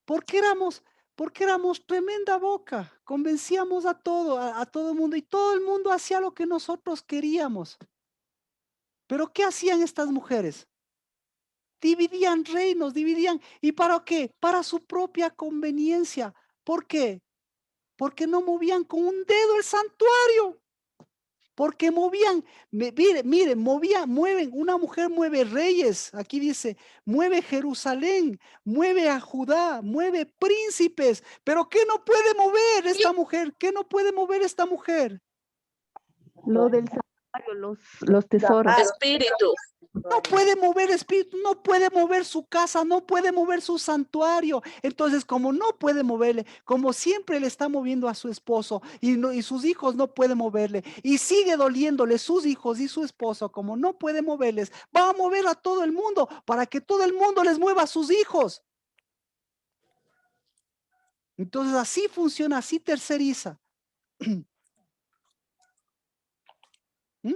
Porque éramos tremenda boca. Convencíamos a todo el mundo y todo el mundo hacía lo que nosotros queríamos. Pero ¿qué hacían estas mujeres? Dividían reinos, dividían. ¿Y para qué? Para su propia conveniencia. ¿Por qué? Porque no movían con un dedo el santuario. Porque movían, miren, mueven, una mujer mueve reyes, aquí dice, mueve Jerusalén, mueve a Judá, mueve príncipes, pero ¿qué no puede mover esta mujer? ¿Qué no puede mover esta mujer? Lo del santuario, los tesoros. Espíritu. No puede mover espíritu, no puede mover su casa, no puede mover su santuario. Entonces, como no puede moverle, como siempre le está moviendo a su esposo y sus hijos no pueden moverle y sigue doliéndole sus hijos y su esposo, como no puede moverles, va a mover a todo el mundo para que todo el mundo les mueva a sus hijos. Entonces, así funciona, así terceriza. ¿Mm?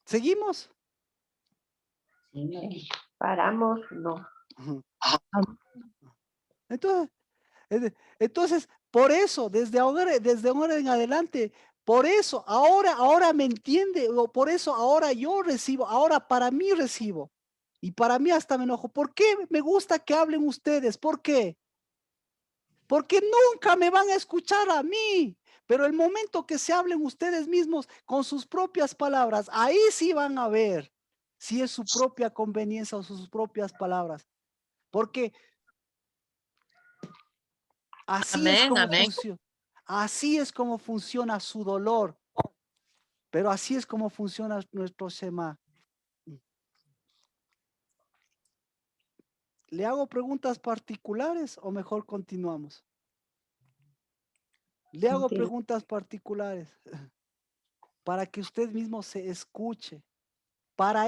¿Seguimos? Paramos, no. Entonces, por eso, desde ahora en adelante, por eso, ahora me entiende, o por eso ahora yo recibo, ahora para mí recibo. Y para mí hasta me enojo. ¿Por qué me gusta que hablen ustedes? ¿Por qué? Porque nunca me van a escuchar a mí. Pero el momento que se hablen ustedes mismos con sus propias palabras, ahí sí van a ver si es su propia conveniencia o sus propias palabras. Porque así es Amén, como amén. funciona. Así es como funciona su dolor. Pero así es como funciona nuestro Shema. ¿Le hago preguntas particulares o mejor continuamos? Le hago preguntas particulares para que usted mismo se escuche. Para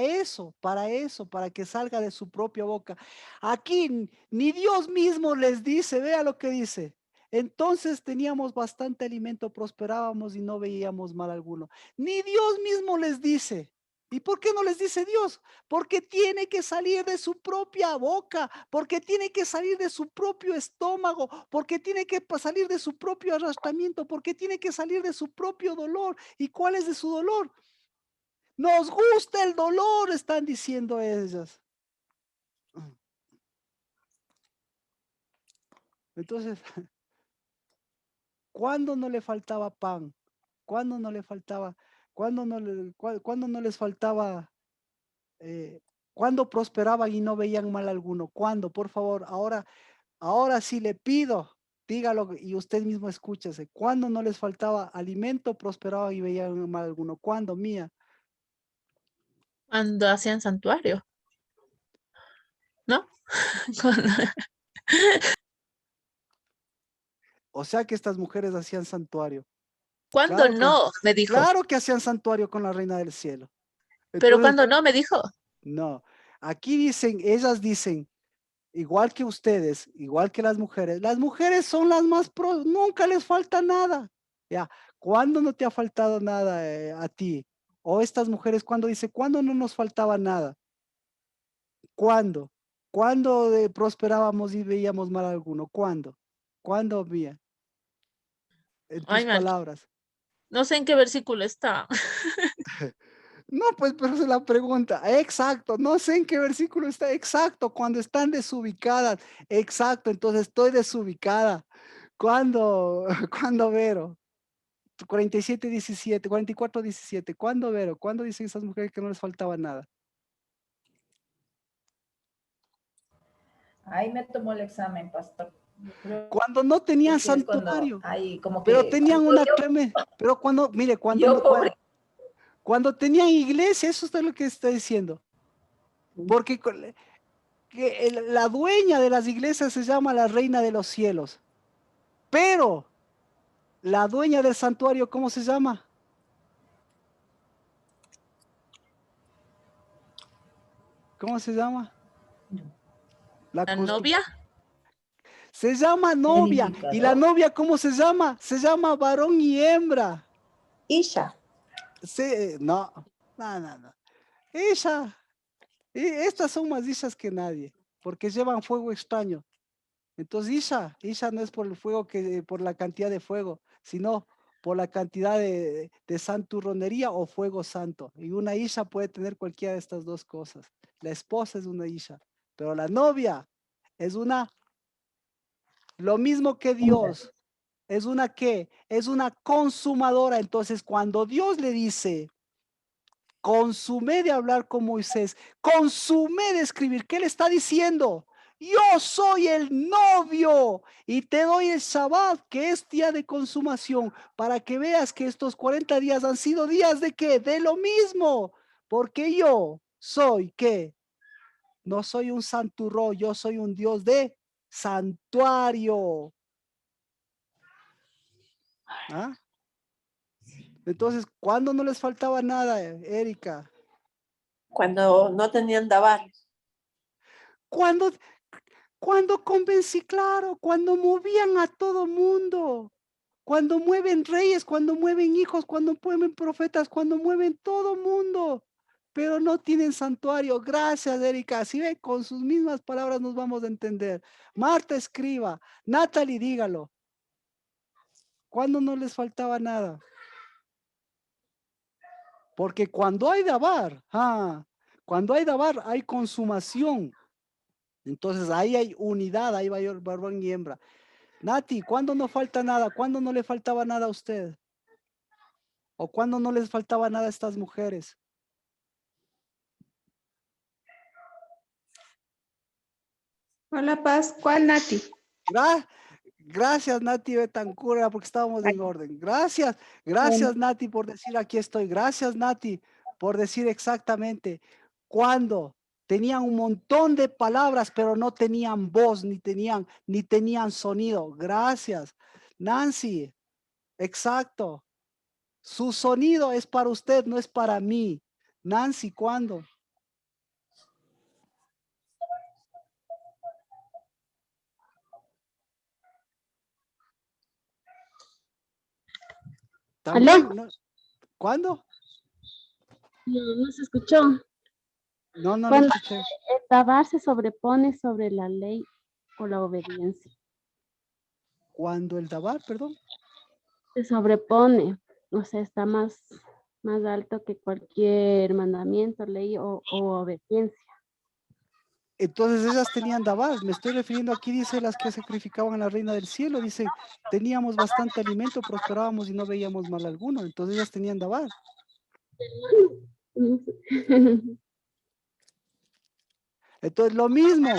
que salga de su propia boca. Aquí ni Dios mismo les dice, vea lo que dice. Entonces teníamos bastante alimento, prosperábamos y no veíamos mal alguno. Ni Dios mismo les dice. ¿Y por qué no les dice Dios? Porque tiene que salir de su propia boca, porque tiene que salir de su propio estómago, porque tiene que salir de su propio arrastramiento, porque tiene que salir de su propio dolor. ¿Y cuál es de su dolor? Nos gusta el dolor, están diciendo ellas. Entonces, ¿cuándo no le faltaba pan? ¿Cuándo no le faltaba? ¿Cuándo no les faltaba? ¿Cuándo prosperaban y no veían mal alguno? ¿Cuándo? Por favor, ahora sí le pido, dígalo y usted mismo escúchese. ¿Cuándo no les faltaba alimento, prosperaban y veían mal alguno? ¿Cuándo, Mía? Cuando hacían santuario, ¿no? Cuando- O sea que estas mujeres hacían santuario. Cuando no, me dijo. Claro que hacían santuario con la reina del cielo. Pero Entonces, cuando no, me dijo. no, aquí dicen, ellas dicen, igual que ustedes, igual que las mujeres son las más nunca les falta nada. Ya, ¿cuándo no te ha faltado nada a ti? O estas mujeres, cuando dice, ¿cuándo no nos faltaba nada? ¿Cuándo? ¿Cuándo prosperábamos y veíamos mal alguno? ¿Cuándo? ¿Cuándo, Mía? En Ay, tus man, palabras. no sé en qué versículo está. No, pues, pero es la pregunta. Exacto, no sé en qué versículo está. Exacto, cuando están desubicadas. Exacto, entonces estoy desubicada. ¿Cuándo, cuándo, Vero? 47:17, 44:17. ¿Cuándo, Vero? ¿Cuándo dicen esas mujeres que no les faltaba nada? Ahí me tomó el examen, pastor. Yo creo Cuando no tenían que es cuando santuario, hay como pero que tenían cuando una pero cuando, mire, yo pobre. cuando tenían iglesia, eso es lo que está diciendo. Porque la dueña de las iglesias se llama la reina de los cielos. Pero la dueña del santuario, ¿cómo se llama? ¿Cómo se llama? ¿La novia? Se llama novia. ¿Y la novia cómo se llama? Se llama varón y hembra. Isha. No. Ella. Estas son más isas que nadie, porque llevan fuego extraño. Entonces Isha no es por el fuego por la cantidad de fuego, sino por la cantidad de santurronería o fuego santo. Y una Isha puede tener cualquiera de estas dos cosas. La esposa es una Isha, pero la novia es lo mismo que Dios. Es una ¿qué? Es una consumadora. Entonces, cuando Dios le dice, consumé de hablar con Moisés, consumé de escribir, ¿qué le está diciendo? Yo soy el novio y te doy el Shabbat, que es día de consumación, para que veas que estos 40 días han sido días de qué, de lo mismo. Porque yo soy, ¿qué? No soy un santurrón, yo soy un Dios de santuario. ¿Ah? Entonces, ¿cuándo no les faltaba nada, Erika? Cuando no tenían dabar. Cuando, cuando convencí, claro, cuando movían a todo mundo, cuando mueven reyes, cuando mueven hijos, cuando mueven profetas, cuando mueven todo mundo, pero no tienen santuario. Gracias, Erika. Si ve, con sus mismas palabras nos vamos a entender. Marta escriba, Natalie, dígalo. ¿Cuándo no les faltaba nada? Porque cuando hay dabar, cuando hay dabar, hay consumación. Entonces ahí hay unidad, ahí va varón y hembra. Nati, ¿cuándo no falta nada? ¿Cuándo no le faltaba nada a usted? ¿O cuándo no les faltaba nada a estas mujeres? Hola, Paz. ¿Cuál, Nati? Gracias, Nati Betancur, porque estábamos en orden. Gracias, Nati, por decir aquí estoy. Gracias, Nati, por decir exactamente cuándo tenían un montón de palabras, pero no tenían voz, ni tenían sonido. Gracias. Nancy, exacto. Su sonido es para usted, no es para mí. Nancy, ¿cuándo? También, ¿no? ¿Cuándo? No se escuchó. No lo Cuando escuché. el dabar se sobrepone sobre la ley o la obediencia. ¿Cuándo el dabar, perdón? Se sobrepone, o sea, está más alto que cualquier mandamiento, ley o obediencia. Entonces ellas tenían dabar. Me estoy refiriendo aquí, dice, las que sacrificaban a la reina del cielo. Dice, teníamos bastante alimento, prosperábamos y no veíamos mal alguno. Entonces ellas tenían dabar. Entonces lo mismo,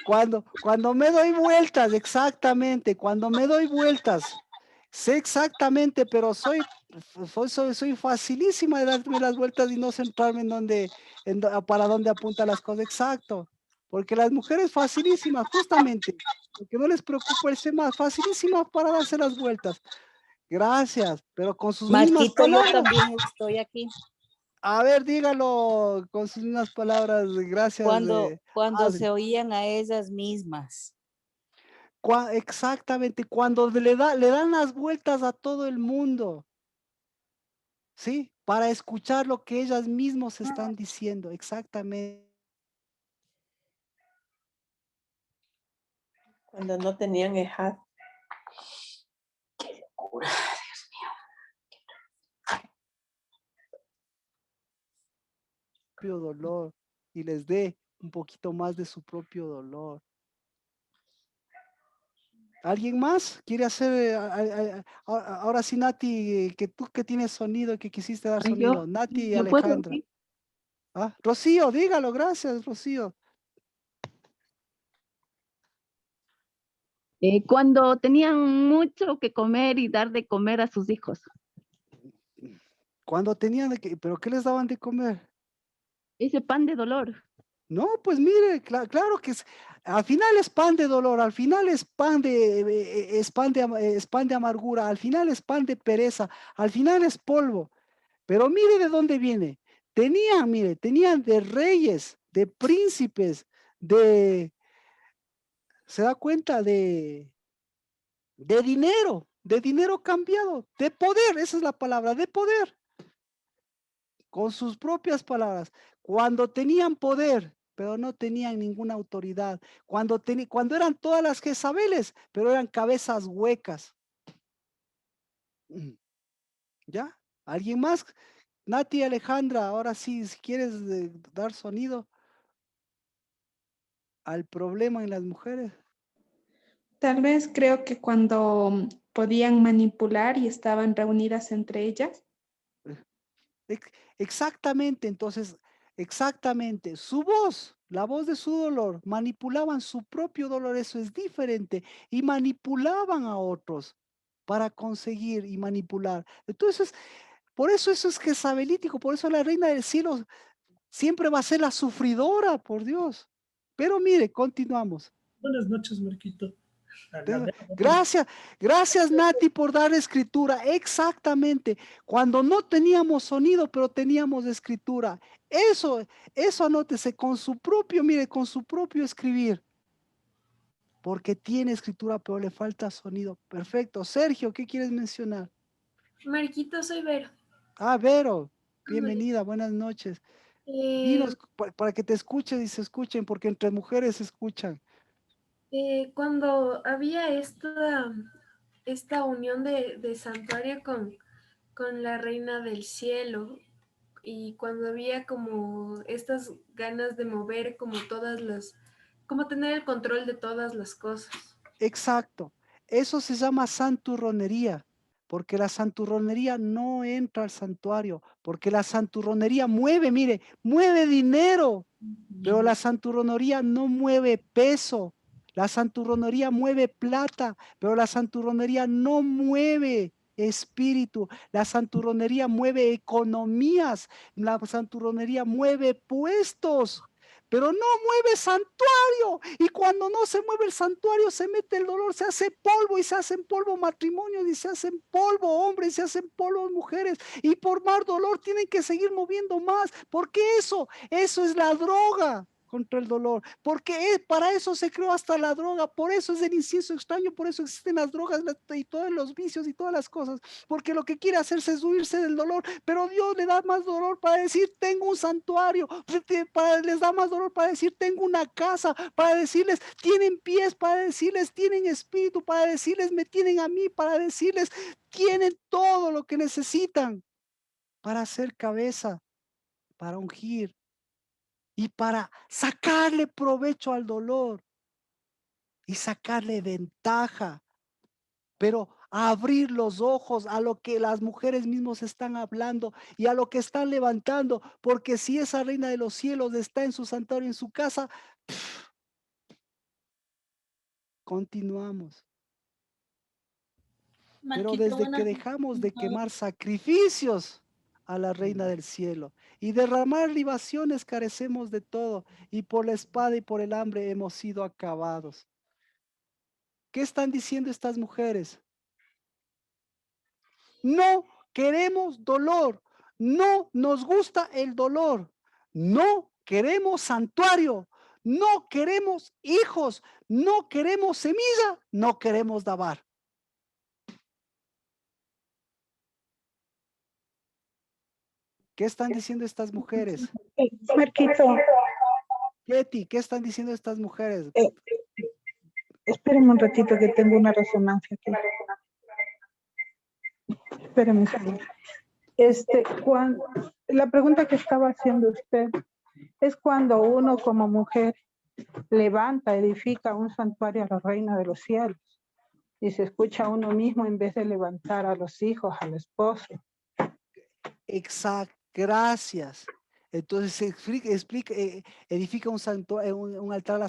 cuando me doy vueltas, exactamente, cuando me doy vueltas, sé exactamente, pero soy facilísima de darme las vueltas y no centrarme para dónde apunta las cosas, exacto. Porque las mujeres facilísimas, justamente, porque no les preocupa el tema, facilísimas para darse las vueltas. Gracias, pero con sus mismas Marquito, yo palabras. también estoy aquí. A ver, dígalo con sus mismas palabras. Gracias. Cuando se oían a ellas mismas. Exactamente, cuando le dan las vueltas a todo el mundo. ¿Sí? Para escuchar lo que ellas mismas están diciendo. Exactamente. Cuando no tenían ejad. Qué locura, Dios mío. Propio dolor y les dé un poquito más de su propio dolor. ¿Alguien más quiere hacer? Ahora sí, Nati, que tú que tienes sonido, que quisiste dar sonido. Nati y Alejandra. Rocío, dígalo, gracias, Rocío. Cuando tenían mucho que comer y dar de comer a sus hijos. Cuando tenían ¿pero qué les daban de comer? Ese pan de dolor. No, pues mire, claro que al final es pan de dolor, al final es pan es pan de amargura, al final es pan de pereza, al final es polvo. Pero mire de dónde viene. Tenían de reyes, de príncipes, se da cuenta de dinero cambiado, de poder, esa es la palabra, de poder. Con sus propias palabras, cuando tenían poder, pero no tenían ninguna autoridad, cuando eran todas las Jezabeles, pero eran cabezas huecas. ¿Ya? ¿Alguien más? Nati, Alejandra, ahora sí, si quieres dar sonido al problema en las mujeres. Tal vez creo que cuando podían manipular y estaban reunidas entre ellas. Exactamente, entonces, exactamente, su voz, la voz de su dolor, manipulaban su propio dolor, eso es diferente, y manipulaban a otros para conseguir y manipular. Entonces, Por eso eso es jezabelítico, por eso la reina del cielo siempre va a ser la sufridora, por Dios. Pero mire, continuamos. Buenas noches, Marquito. Gracias, gracias Nati por dar escritura. Exactamente. Cuando no teníamos sonido, pero teníamos escritura. Eso anótese con su propio, mire, con su propio escribir. Porque tiene escritura, pero le falta sonido. Perfecto. Sergio, ¿qué quieres mencionar? Marquito, soy Vero. Ah, Vero, bienvenida, buenas noches. Dinos para que te escuchen y se escuchen, porque entre mujeres se escuchan. Cuando había esta unión de santuario con la reina del cielo, y cuando había como estas ganas de mover como como tener el control de todas las cosas. Exacto. Eso se llama santurronería, porque la santurronería no entra al santuario, porque la santurronería mueve, mire, mueve dinero, pero la santurronería no mueve peso. La santurronería mueve plata, pero la santurronería no mueve espíritu. La santurronería mueve economías. La santurronería mueve puestos, pero no mueve santuario. Y cuando no se mueve el santuario, se mete el dolor, se hace polvo y se hacen polvo matrimonios y se hacen polvo hombres y se hacen polvo mujeres. Y por más dolor tienen que seguir moviendo más, porque eso es la droga contra el dolor, porque para eso se creó hasta la droga, por eso es el incienso extraño, por eso existen las drogas y todos los vicios y todas las cosas, porque lo que quiere hacerse es huirse del dolor, pero Dios le da más dolor para decir tengo un santuario, les da más dolor para decir tengo una casa, para decirles tienen pies, para decirles tienen espíritu, para decirles me tienen a mí, para decirles tienen todo lo que necesitan para hacer cabeza, para ungir y para sacarle provecho al dolor y sacarle ventaja, pero abrir los ojos a lo que las mujeres mismos están hablando y a lo que están levantando, porque si esa reina de los cielos está en su santuario, en su casa, continuamos. Pero desde que dejamos de quemar sacrificios a la reina del cielo y derramar libaciones, carecemos de todo, y por la espada y por el hambre hemos sido acabados. ¿Qué están diciendo estas mujeres? No queremos dolor, no nos gusta el dolor, no queremos santuario, no queremos hijos, no queremos semilla, no queremos dabar. ¿Qué están diciendo estas mujeres? Marquito, Betty, ¿qué están diciendo estas mujeres? espérenme un ratito que tengo una resonancia aquí. Espérenme un segundo. La pregunta que estaba haciendo usted es cuando uno como mujer levanta, edifica un santuario a la reina de los cielos y se escucha a uno mismo en vez de levantar a los hijos, al esposo. Exacto, gracias. Entonces se edifica un altar a la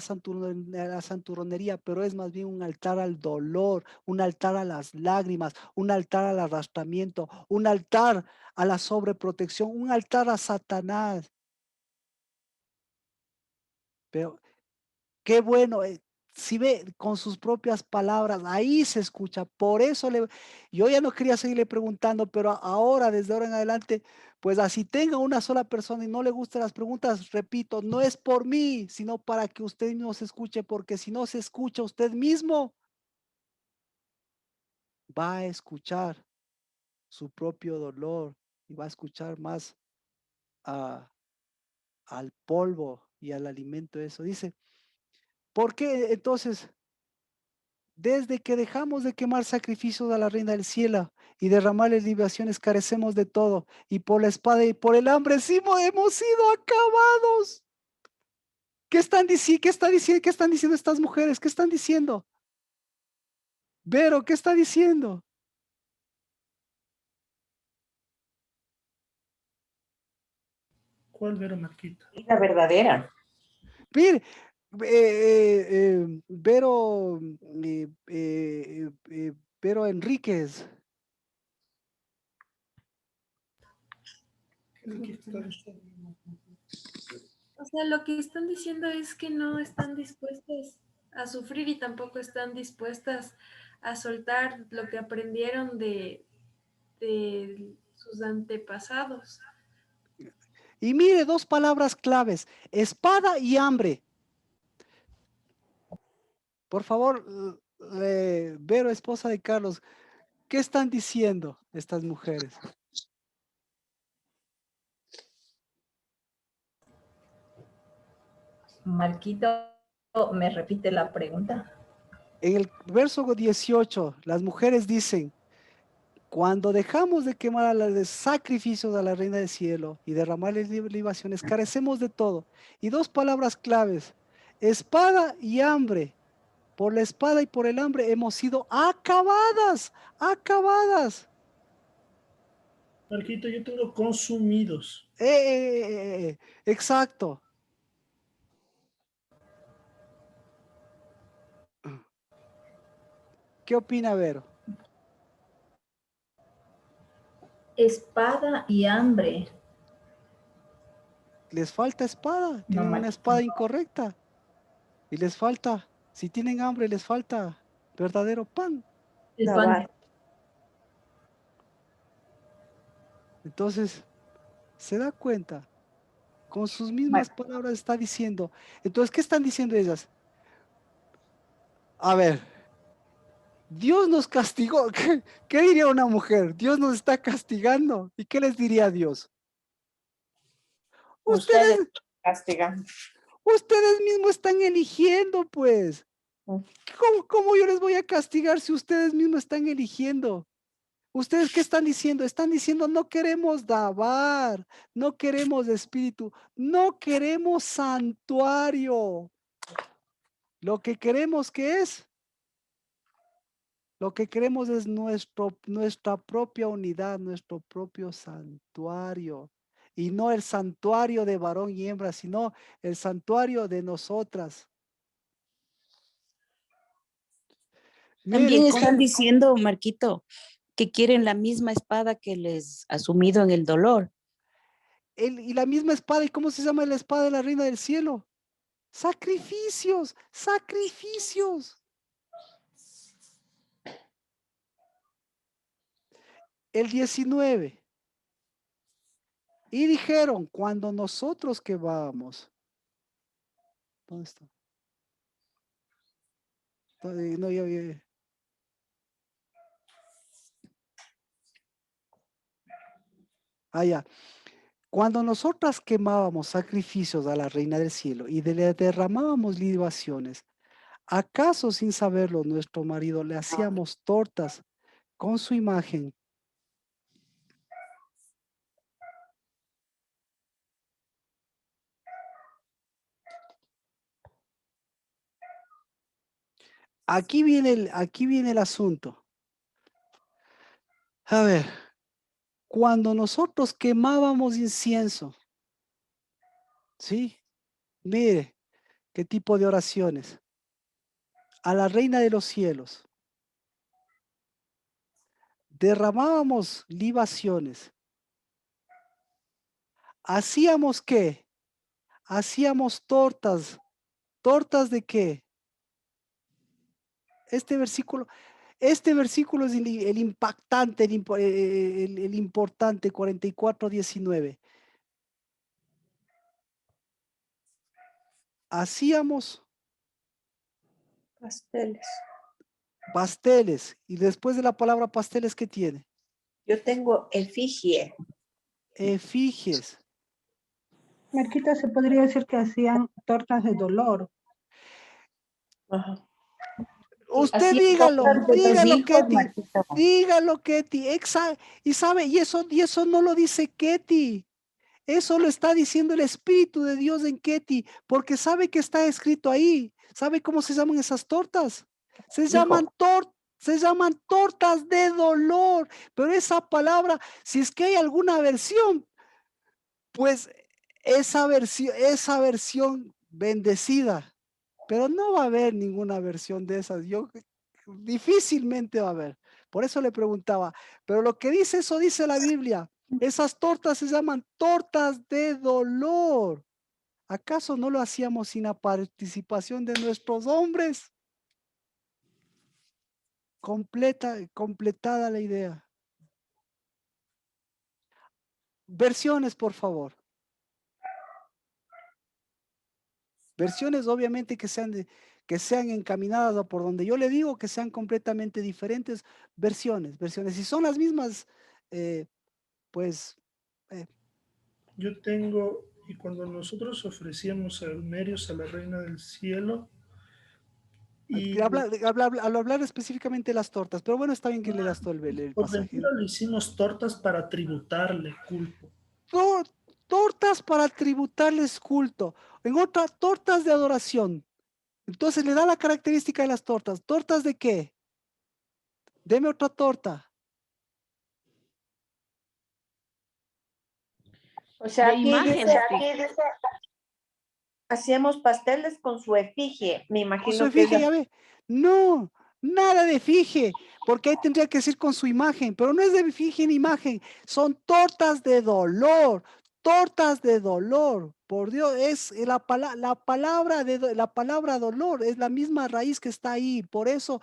santurronería, pero es más bien un altar al dolor, un altar a las lágrimas, un altar al arrastramiento, un altar a la sobreprotección, un altar a Satanás. Pero qué bueno, si ve con sus propias palabras, ahí se escucha. Por eso yo ya no quería seguirle preguntando, pero ahora, desde ahora en adelante, pues así tenga una sola persona y no le gusten las preguntas, repito, no es por mí, sino para que usted mismo se escuche, porque si no se escucha usted mismo, va a escuchar su propio dolor y va a escuchar más al polvo y al alimento. Eso dice, ¿por qué entonces? Desde que dejamos de quemar sacrificios a la reina del cielo y derramarle libaciones, carecemos de todo. Y por la espada y por el hambre sí hemos sido acabados. ¿Qué están diciendo? ¿Qué está diciendo? ¿Qué están diciendo estas mujeres? ¿Qué están diciendo? Vero, ¿qué está diciendo? ¿Cuál Vero, Marquito? La verdadera. Mire, Vero, Vero Enríquez. O sea, lo que están diciendo es que no están dispuestas a sufrir y tampoco están dispuestas a soltar lo que aprendieron de sus antepasados. Y mire, dos palabras claves, espada y hambre. Por favor, Vero, esposa de Carlos, ¿qué están diciendo estas mujeres? Marquito, ¿me repite la pregunta? En el verso 18, las mujeres dicen, cuando dejamos de quemar sacrificios a la reina del cielo y derramarles libaciones, carecemos de todo. Y dos palabras claves, espada y hambre. Por la espada y por el hambre hemos sido acabadas, acabadas. Marquito, yo tengo consumidos. Exacto. ¿Qué opina Vero? Espada y hambre. Les falta espada, tienen una espada incorrecta. Y les falta, si tienen hambre, les falta verdadero pan. El pan. Entonces, se da cuenta, con sus mismas palabras está diciendo. Entonces, ¿qué están diciendo ellas? A ver, Dios nos castigó. ¿Qué diría una mujer? Dios nos está castigando. ¿Y qué les diría Dios? Ustedes castigan. Ustedes mismos están eligiendo, pues. ¿Cómo yo les voy a castigar si ustedes mismos están eligiendo? ¿Ustedes qué están diciendo? Están diciendo no queremos dabar, no queremos espíritu, no queremos santuario. Lo que queremos, ¿qué es? Lo que queremos es nuestra propia unidad, nuestro propio santuario. Y no el santuario de varón y hembra, sino el santuario de nosotras. También Mire, están diciendo, Marquito, que quieren la misma espada que les ha sumido en el dolor. Y la misma espada, ¿y cómo se llama la espada de la reina del cielo? Sacrificios, sacrificios. El 19. Y dijeron, cuando nosotros que vamos. ¿Dónde está? No, ya. Cuando nosotras quemábamos sacrificios a la reina del cielo y le derramábamos libaciones, ¿acaso sin saberlo nuestro marido le hacíamos tortas con su imagen? Aquí viene el asunto. A ver, cuando nosotros quemábamos incienso, ¿sí? Mire, qué tipo de oraciones. A la reina de los cielos. Derramábamos libaciones. ¿Hacíamos qué? Hacíamos tortas. ¿Tortas de qué? Este versículo es el impactante, el importante, 44:19. Hacíamos pasteles. Y después de la palabra pasteles, ¿qué tiene? Yo tengo efigie. Efigies. Marquita, se podría decir que hacían tortas de dolor. Ajá. Usted dígalo, Ketty. Y sabe, y eso no lo dice Ketty. Eso lo está diciendo el Espíritu de Dios en Ketty, porque sabe que está escrito ahí. ¿Sabe cómo se llaman esas tortas? Se llaman tortas de dolor. Pero esa palabra, si es que hay alguna versión, pues esa versión bendecida. Pero no va a haber ninguna versión de esas. Difícilmente va a haber. Por eso le preguntaba. Pero lo que dice eso, dice la Biblia. Esas tortas se llaman tortas de dolor. ¿Acaso no lo hacíamos sin la participación de nuestros hombres? Completada la idea. Versiones, por favor. Versiones obviamente que sean encaminadas a por donde yo le digo, que sean completamente diferentes. Versiones. Si son las mismas, pues... Yo tengo, y cuando nosotros ofrecíamos almerios a la Reina del Cielo, y al hablar específicamente de las tortas, pero bueno, está bien que le das todo el por pasaje. ventura le hicimos tortas para tributarle culto. Tortas para tributarles culto. En otra, tortas de adoración. Entonces le da la característica de las tortas. ¿Tortas de qué? Deme otra torta. O sea, De aquí imágenes, dice, hacíamos pasteles con su efigie. Me Con imagino su que efigie, ya ve. No, nada de efigie, porque ahí tendría que ser con su imagen, pero no es de efigie ni imagen, son tortas de dolor, tortas de dolor. Por Dios, es la palabra dolor, es la misma raíz que está ahí, por eso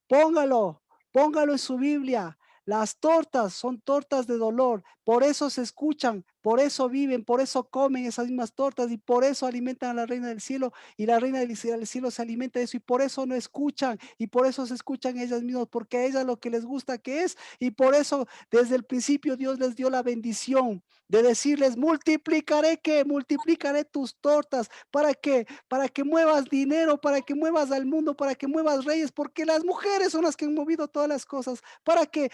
póngalo en su Biblia. Las tortas son tortas de dolor, por eso se escuchan, por eso viven, por eso comen esas mismas tortas y por eso alimentan a la Reina del Cielo y la Reina del Cielo se alimenta de eso y por eso no escuchan y por eso se escuchan ellas mismas, porque a ellas lo que les gusta que es y por eso desde el principio Dios les dio la bendición de decirles multiplicaré tus tortas para que muevas dinero, para que muevas al mundo, para que muevas reyes, porque las mujeres son las que han movido todas las cosas, para que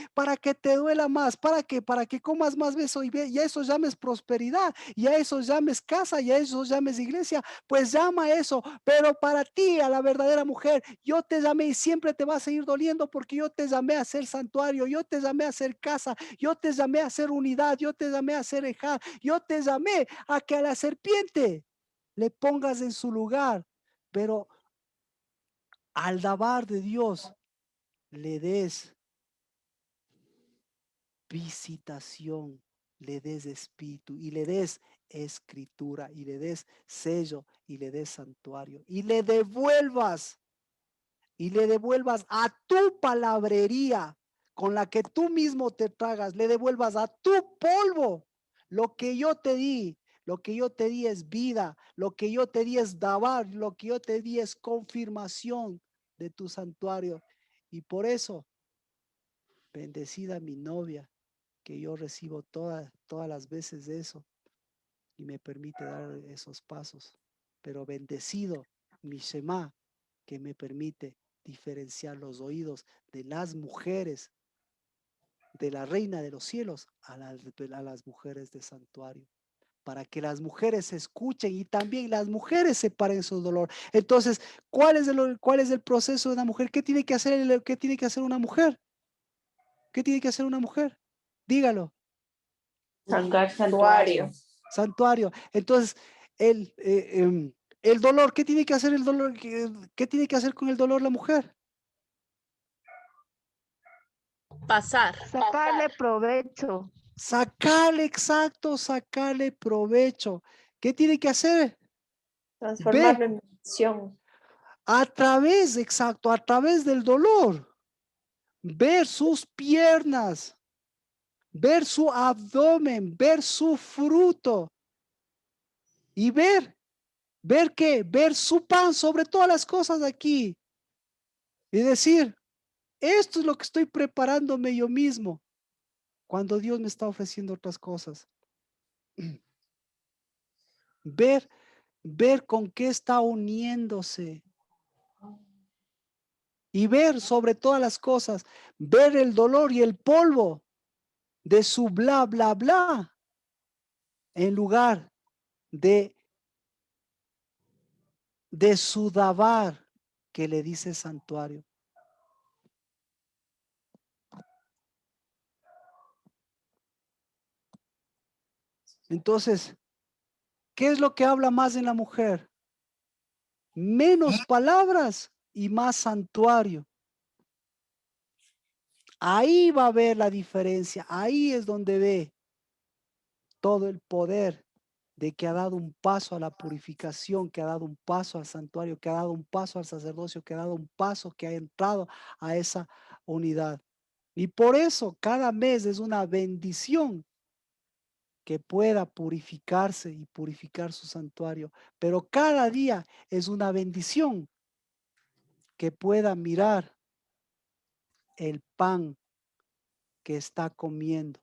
te duela más, para que comas más beso y a eso llames prosperidad, y a eso llames casa, y a eso llames iglesia, pues llama eso, pero para ti, a la verdadera mujer, yo te llamé y siempre te va a seguir doliendo porque yo te llamé a ser santuario, yo te llamé a ser casa, yo te llamé a ser unidad, yo te llamé a ser ejá, yo te llamé a que a la serpiente le pongas en su lugar, pero al dabar de Dios le des visitación, le des espíritu y le des escritura y le des sello y le des santuario y le devuelvas a tu palabrería con la que tú mismo te tragas, le devuelvas a tu polvo lo que yo te di. Lo que yo te di es vida, lo que yo te di es dabar, lo que yo te di es confirmación de tu santuario. Y por eso, bendecida mi novia, que yo recibo todas las veces de eso y me permite dar esos pasos. Pero bendecido mi Shema, que me permite diferenciar los oídos de las mujeres, de la Reina de los Cielos, a las mujeres de santuario, para que las mujeres escuchen y también las mujeres separen su dolor. Entonces, ¿cuál es el proceso de una mujer? ¿Qué tiene que hacer una mujer? ¿Qué tiene que hacer una mujer? Dígalo. Sacar santuario. Santuario. Entonces, el dolor, ¿qué tiene que hacer el dolor? ¿Qué tiene que hacer con el dolor la mujer? pasar. Sacarle provecho. Sacarle provecho. ¿Qué tiene que hacer? Transformarlo en bendición. A través del dolor. Ver sus piernas, ver su abdomen, ver su fruto y ver qué, ver su pan sobre todas las cosas aquí y decir, esto es lo que estoy preparándome yo mismo cuando Dios me está ofreciendo otras cosas. Ver con qué está uniéndose. Y ver sobre todas las cosas, ver el dolor y el polvo de su bla, bla, bla, en lugar de su dabar que le dice santuario. Entonces, ¿qué es lo que habla más en la mujer? Menos palabras y más santuario. Ahí va a ver la diferencia, ahí es donde ve todo el poder de que ha dado un paso a la purificación, que ha dado un paso al santuario, que ha dado un paso al sacerdocio, que ha dado un paso, que ha entrado a esa unidad. Y por eso cada mes es una bendición que pueda purificarse y purificar su santuario. Pero cada día es una bendición que pueda mirar el pan que está comiendo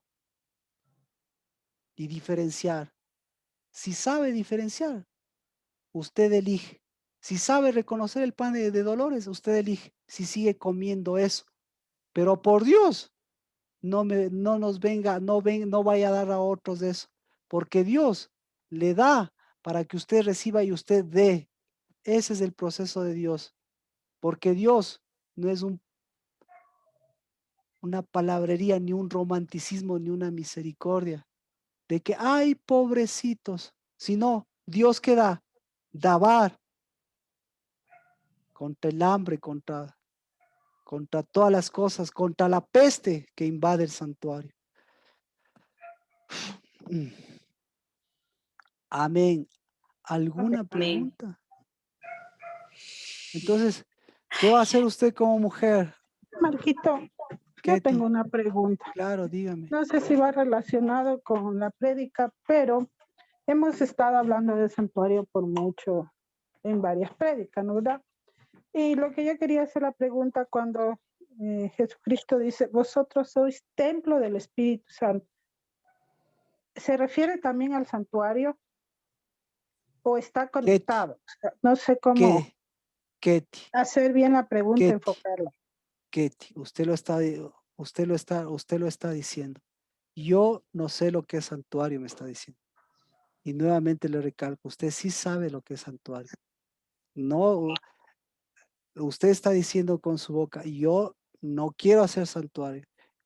y diferenciar. Si sabe diferenciar, usted elige. Si sabe reconocer el pan de dolores, usted elige si sigue comiendo eso. Pero por Dios, no nos venga, no vaya a dar a otros de eso. Porque Dios le da para que usted reciba y usted dé. Ese es el proceso de Dios. Porque Dios no es una palabrería, ni un romanticismo, ni una misericordia. De que, ay, pobrecitos. Sino, Dios que da, dabar contra el hambre, contra todas las cosas, contra la peste que invade el santuario. Amén. ¿Alguna pregunta? Entonces, ¿qué va a hacer usted como mujer? Marquito, yo tengo una pregunta. Claro, dígame. No sé si va relacionado con la prédica, pero hemos estado hablando del santuario por mucho en varias prédicas, ¿no verdad? Y lo que yo quería hacer la pregunta cuando Jesucristo dice, vosotros sois templo del Espíritu Santo. ¿Se refiere también al santuario o está conectado? O sea, no sé cómo hacer bien la pregunta, enfocarla. Ketty, usted lo está diciendo. Yo no sé lo que es santuario, me está diciendo. Y nuevamente le recalco, usted sí sabe lo que es santuario. No, usted está diciendo con su boca, yo no quiero hacer santuario,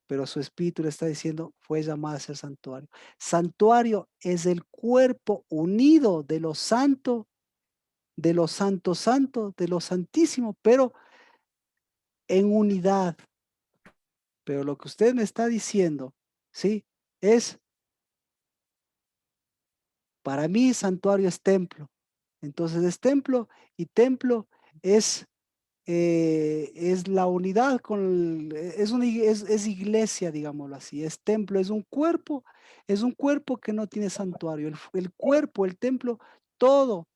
pero su espíritu le está diciendo, fue llamado a ser santuario. Santuario es el cuerpo unido de lo santo, de lo santo santo, de lo santísimo, pero en unidad. Pero lo que usted me está diciendo, ¿sí? Es, para mí santuario es templo. Entonces es templo y templo es la unidad con, es iglesia, digámoslo así, es templo, es un cuerpo que no tiene santuario. El cuerpo, el templo, todo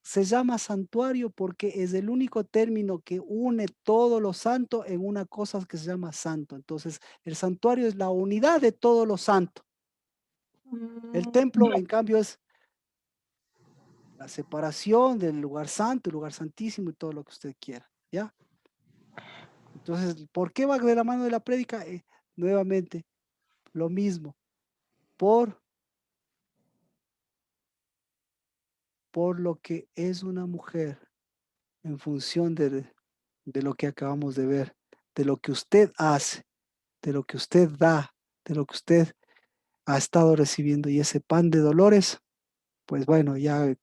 se llama santuario porque es el único término que une todo lo santo en una cosa que se llama santo. Entonces, el santuario es la unidad de todo lo santo. El templo, en cambio, es la separación del lugar santo, el lugar santísimo y todo lo que usted quiera, ¿ya? Entonces, ¿por qué va de la mano de la prédica? Nuevamente, lo mismo, por lo que es una mujer en función de lo que acabamos de ver, de lo que usted hace, de lo que usted da, de lo que usted ha estado recibiendo y ese pan de dolores, pues bueno, ya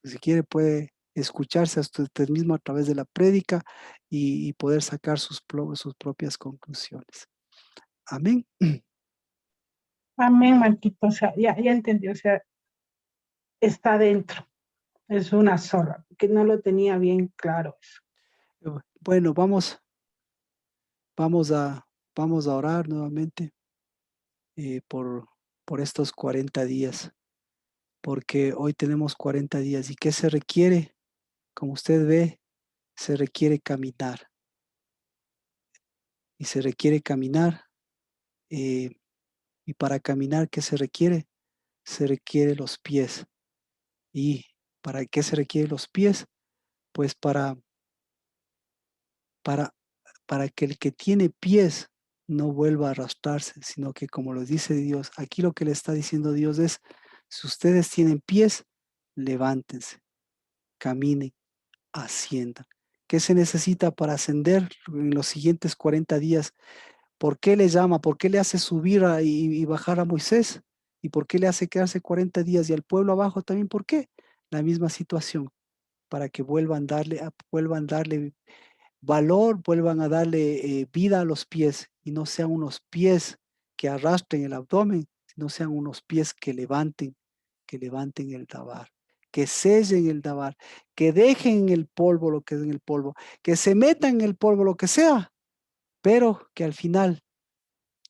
si quiere puede escucharse a usted mismo a través de la prédica y poder sacar sus propias conclusiones. Amén. Amén, Marquito. O sea, ya entendí. O sea, está dentro. Es una sola, que no lo tenía bien claro eso. Bueno, vamos a orar nuevamente por estos 40 días, porque hoy tenemos 40 días. ¿Y qué se requiere? Como usted ve, se requiere caminar. Y se requiere caminar. Y para caminar, ¿qué se requiere? Se requiere los pies. ¿Y para qué se requiere los pies? Pues para que el que tiene pies no vuelva a arrastrarse, sino que como lo dice Dios, aquí lo que le está diciendo Dios es, si ustedes tienen pies, levántense, caminen, asciendan. ¿Qué se necesita para ascender en los siguientes 40 días? ¿Por qué le llama? ¿Por qué le hace subir y bajar a Moisés? ¿Y por qué le hace quedarse 40 días y al pueblo abajo también? ¿Por qué? La misma situación, para que vuelvan a darle valor, vuelvan a darle vida a los pies y no sean unos pies que arrastren el abdomen, sino sean unos pies que levanten el Dabar, que sellen el Dabar, que dejen en el polvo lo que es en el polvo, que se metan en el polvo lo que sea, pero que al final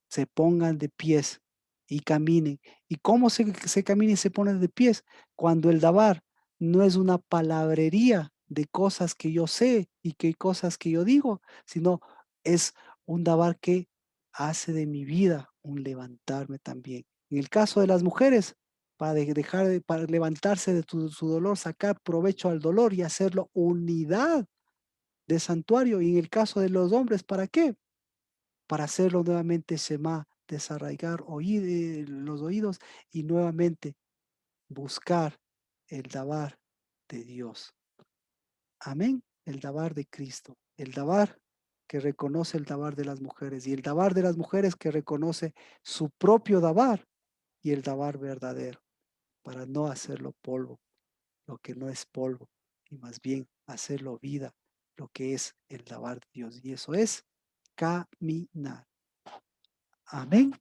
se pongan de pies y caminen. ¿Y cómo se camina y se ponen de pies? Cuando el Dabar no es una palabrería de cosas que yo sé y que cosas que yo digo, sino es un Dabar que hace de mi vida un levantarme también. En el caso de las mujeres, para levantarse de su dolor, sacar provecho al dolor y hacerlo unidad de santuario. Y en el caso de los hombres, ¿para qué? Para hacerlo nuevamente Shema, desarraigar los oídos y nuevamente buscar el Dabar de Dios. Amén. El Dabar de Cristo. El Dabar que reconoce el Dabar de las mujeres y el Dabar de las mujeres que reconoce su propio Dabar y el Dabar verdadero, para no hacerlo polvo, lo que no es polvo, y más bien hacerlo vida, lo que es el Dabar de Dios. Y eso es caminar. Amén.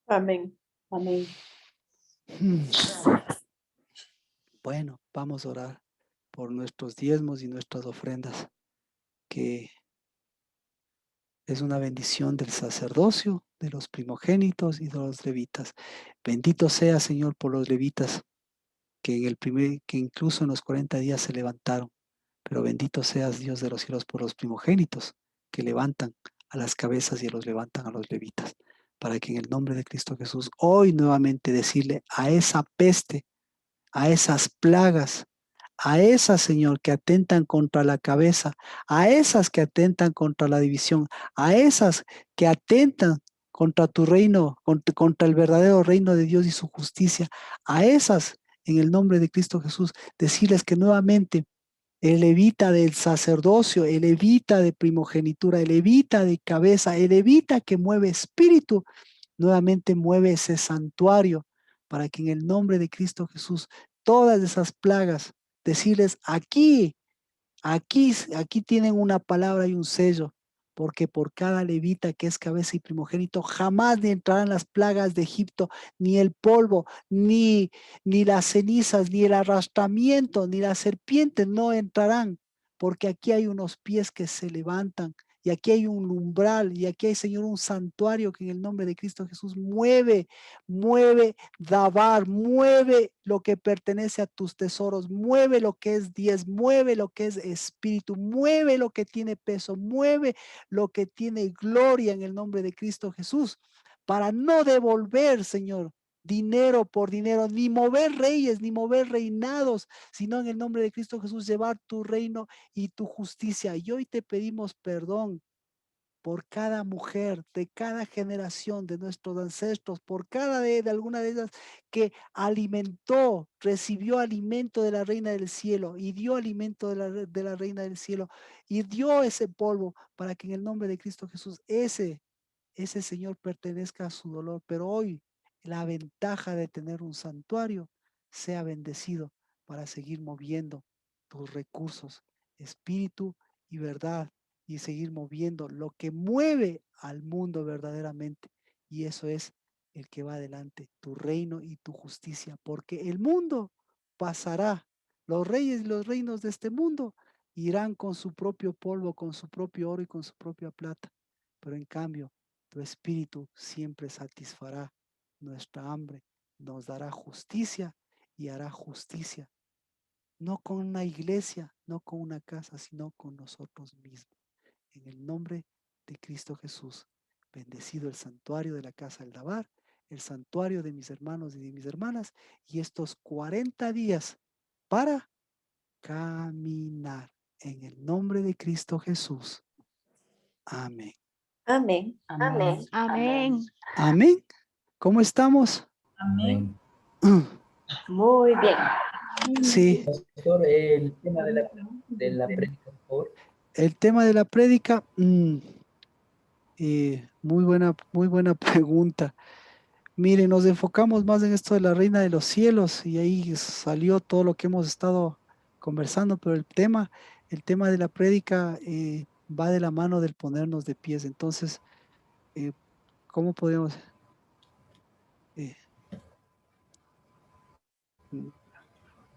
Amén. Amén. Bueno, vamos a orar por nuestros diezmos y nuestras ofrendas, que es una bendición del sacerdocio, de los primogénitos y de los levitas. Bendito sea, Señor, por los levitas, que incluso en los 40 días se levantaron. Pero bendito seas, Dios de los cielos, por los primogénitos que levantan a las cabezas y los levantan a los levitas, para que en el nombre de Cristo Jesús, hoy nuevamente decirle a esa peste, a esas plagas, a esas, Señor, que atentan contra la cabeza, a esas que atentan contra la división, a esas que atentan contra tu reino, contra el verdadero reino de Dios y su justicia, a esas, en el nombre de Cristo Jesús, decirles que nuevamente el levita del sacerdocio, el levita de primogenitura, el levita de cabeza, el levita que mueve espíritu, nuevamente mueve ese santuario para que en el nombre de Cristo Jesús todas esas plagas, decirles aquí tienen una palabra y un sello, porque por cada levita que es cabeza y primogénito jamás ni entrarán las plagas de Egipto, ni el polvo, ni las cenizas, ni el arrastramiento, ni las serpientes no entrarán, porque aquí hay unos pies que se levantan. Y aquí hay un umbral, y aquí hay, Señor, un santuario que en el nombre de Cristo Jesús mueve Dabar, mueve lo que pertenece a tus tesoros, mueve lo que es 10, mueve lo que es espíritu, mueve lo que tiene peso, mueve lo que tiene gloria en el nombre de Cristo Jesús, para no devolver, Señor, dinero por dinero, ni mover reyes, ni mover reinados, sino en el nombre de Cristo Jesús llevar tu reino y tu justicia. Y hoy te pedimos perdón por cada mujer, de cada generación de nuestros ancestros, por cada de alguna de ellas que alimentó, recibió alimento de la reina del cielo y dio alimento de la reina del cielo y dio ese polvo para que en el nombre de Cristo Jesús ese Señor pertenezca a su dolor. Pero hoy la ventaja de tener un santuario sea bendecido para seguir moviendo tus recursos, espíritu y verdad, y seguir moviendo lo que mueve al mundo verdaderamente. Y eso es el que va adelante, tu reino y tu justicia, porque el mundo pasará. Los reyes y los reinos de este mundo irán con su propio polvo, con su propio oro y con su propia plata. Pero en cambio, tu espíritu siempre satisfará nuestra hambre, nos dará justicia y hará justicia. No con una iglesia, no con una casa, sino con nosotros mismos. En el nombre de Cristo Jesús, bendecido el santuario de la casa del Dabar, el santuario de mis hermanos y de mis hermanas, y estos 40 días para caminar. En el nombre de Cristo Jesús. Amén. Amén. Amén. Amén. Amén. ¿Cómo estamos? Amén. Muy bien. Sí. Pastor, el tema de la prédica, por favor. El tema de la prédica, muy buena pregunta. Miren, nos enfocamos más en esto de la Reina de los Cielos y ahí salió todo lo que hemos estado conversando, pero el tema de la prédica va de la mano del ponernos de pies. Entonces, ¿cómo podemos?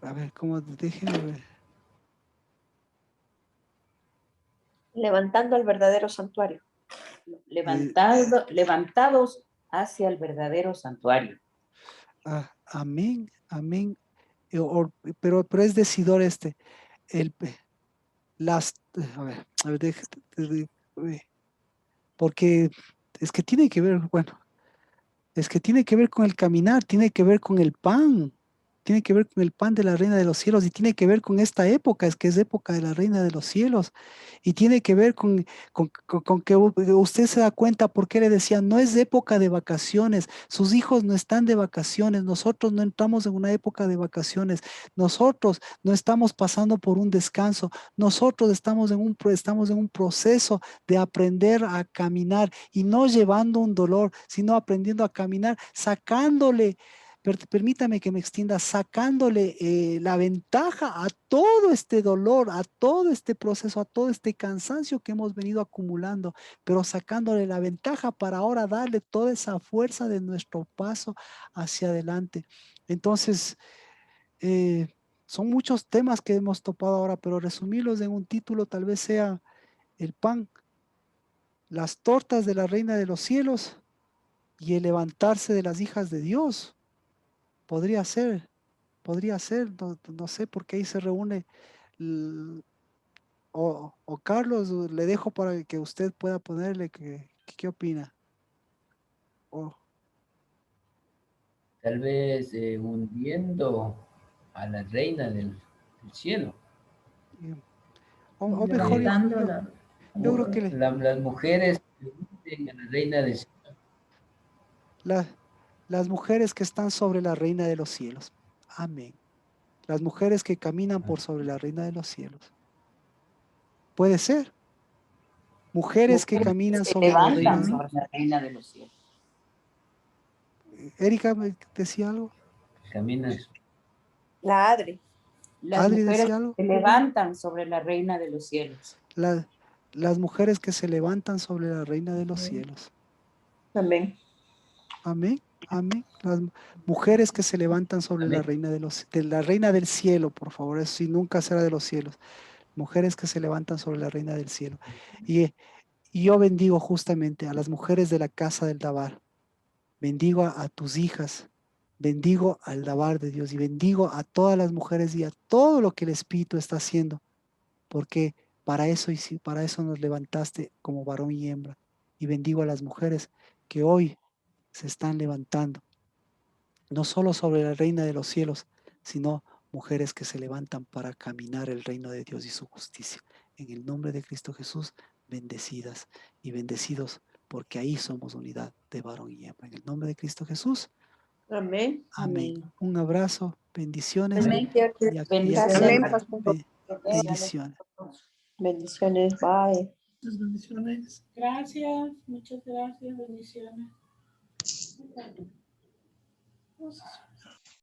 A ver, ¿cómo? Déjenme ver. Levantando al verdadero santuario. Levantados hacia el verdadero santuario. Amén, amén. Pero es decidor a ver, porque es que tiene que ver, bueno, es que tiene que ver con el caminar, tiene que ver con el pan, tiene que ver con el pan de la Reina de los Cielos y tiene que ver con esta época, es que es época de la Reina de los Cielos y tiene que ver con que usted se da cuenta por qué le decía, no es época de vacaciones, sus hijos no están de vacaciones, nosotros no entramos en una época de vacaciones, nosotros no estamos pasando por un descanso, nosotros estamos en un proceso de aprender a caminar y no llevando un dolor, sino aprendiendo a caminar, sacándole. Permítame que me extienda, sacándole la ventaja a todo este dolor, a todo este proceso, a todo este cansancio que hemos venido acumulando, pero sacándole la ventaja para ahora darle toda esa fuerza de nuestro paso hacia adelante. Entonces, son muchos temas que hemos topado ahora, pero resumirlos en un título tal vez sea el pan, las tortas de la Reina de los Cielos y el levantarse de las hijas de Dios. Podría ser, no sé por qué ahí se reúne. O Carlos, le dejo para que usted pueda ponerle qué opina. Tal vez hundiendo a la reina del cielo. O mejor, yo creo que las mujeres que hunden a la reina del cielo. las mujeres que están sobre la Reina de los Cielos. Amén. Las mujeres que caminan por sobre la Reina de los Cielos. Puede ser. Mujeres que caminan sobre la Reina de los Cielos. Erika, ¿me decía algo? Caminas. La Adri. Las Adri mujeres decía algo. que se levantan sobre la Reina de los Cielos. Las mujeres que se levantan sobre la Reina de los Cielos. Amén. Amén. Amén. Las mujeres que se levantan sobre la Reina de la Reina del Cielo, por favor, eso sí, nunca será de los cielos. Mujeres que se levantan sobre la Reina del Cielo. Y yo bendigo justamente a las mujeres de la casa del Dabar. Bendigo a tus hijas. Bendigo al Dabar de Dios y bendigo a todas las mujeres y a todo lo que el Espíritu está haciendo. Porque para eso nos levantaste como varón y hembra. Y bendigo a las mujeres que hoy se están levantando. No solo sobre la Reina de los Cielos, sino mujeres que se levantan para caminar el reino de Dios y su justicia. En el nombre de Cristo Jesús, bendecidas y bendecidos, porque ahí somos unidad de varón y hembra. En el nombre de Cristo Jesús. Amén. Amén. Un abrazo, bendiciones. Amén. Bendiciones. Bendiciones. Bye. Bendiciones. Gracias, muchas gracias, bendiciones.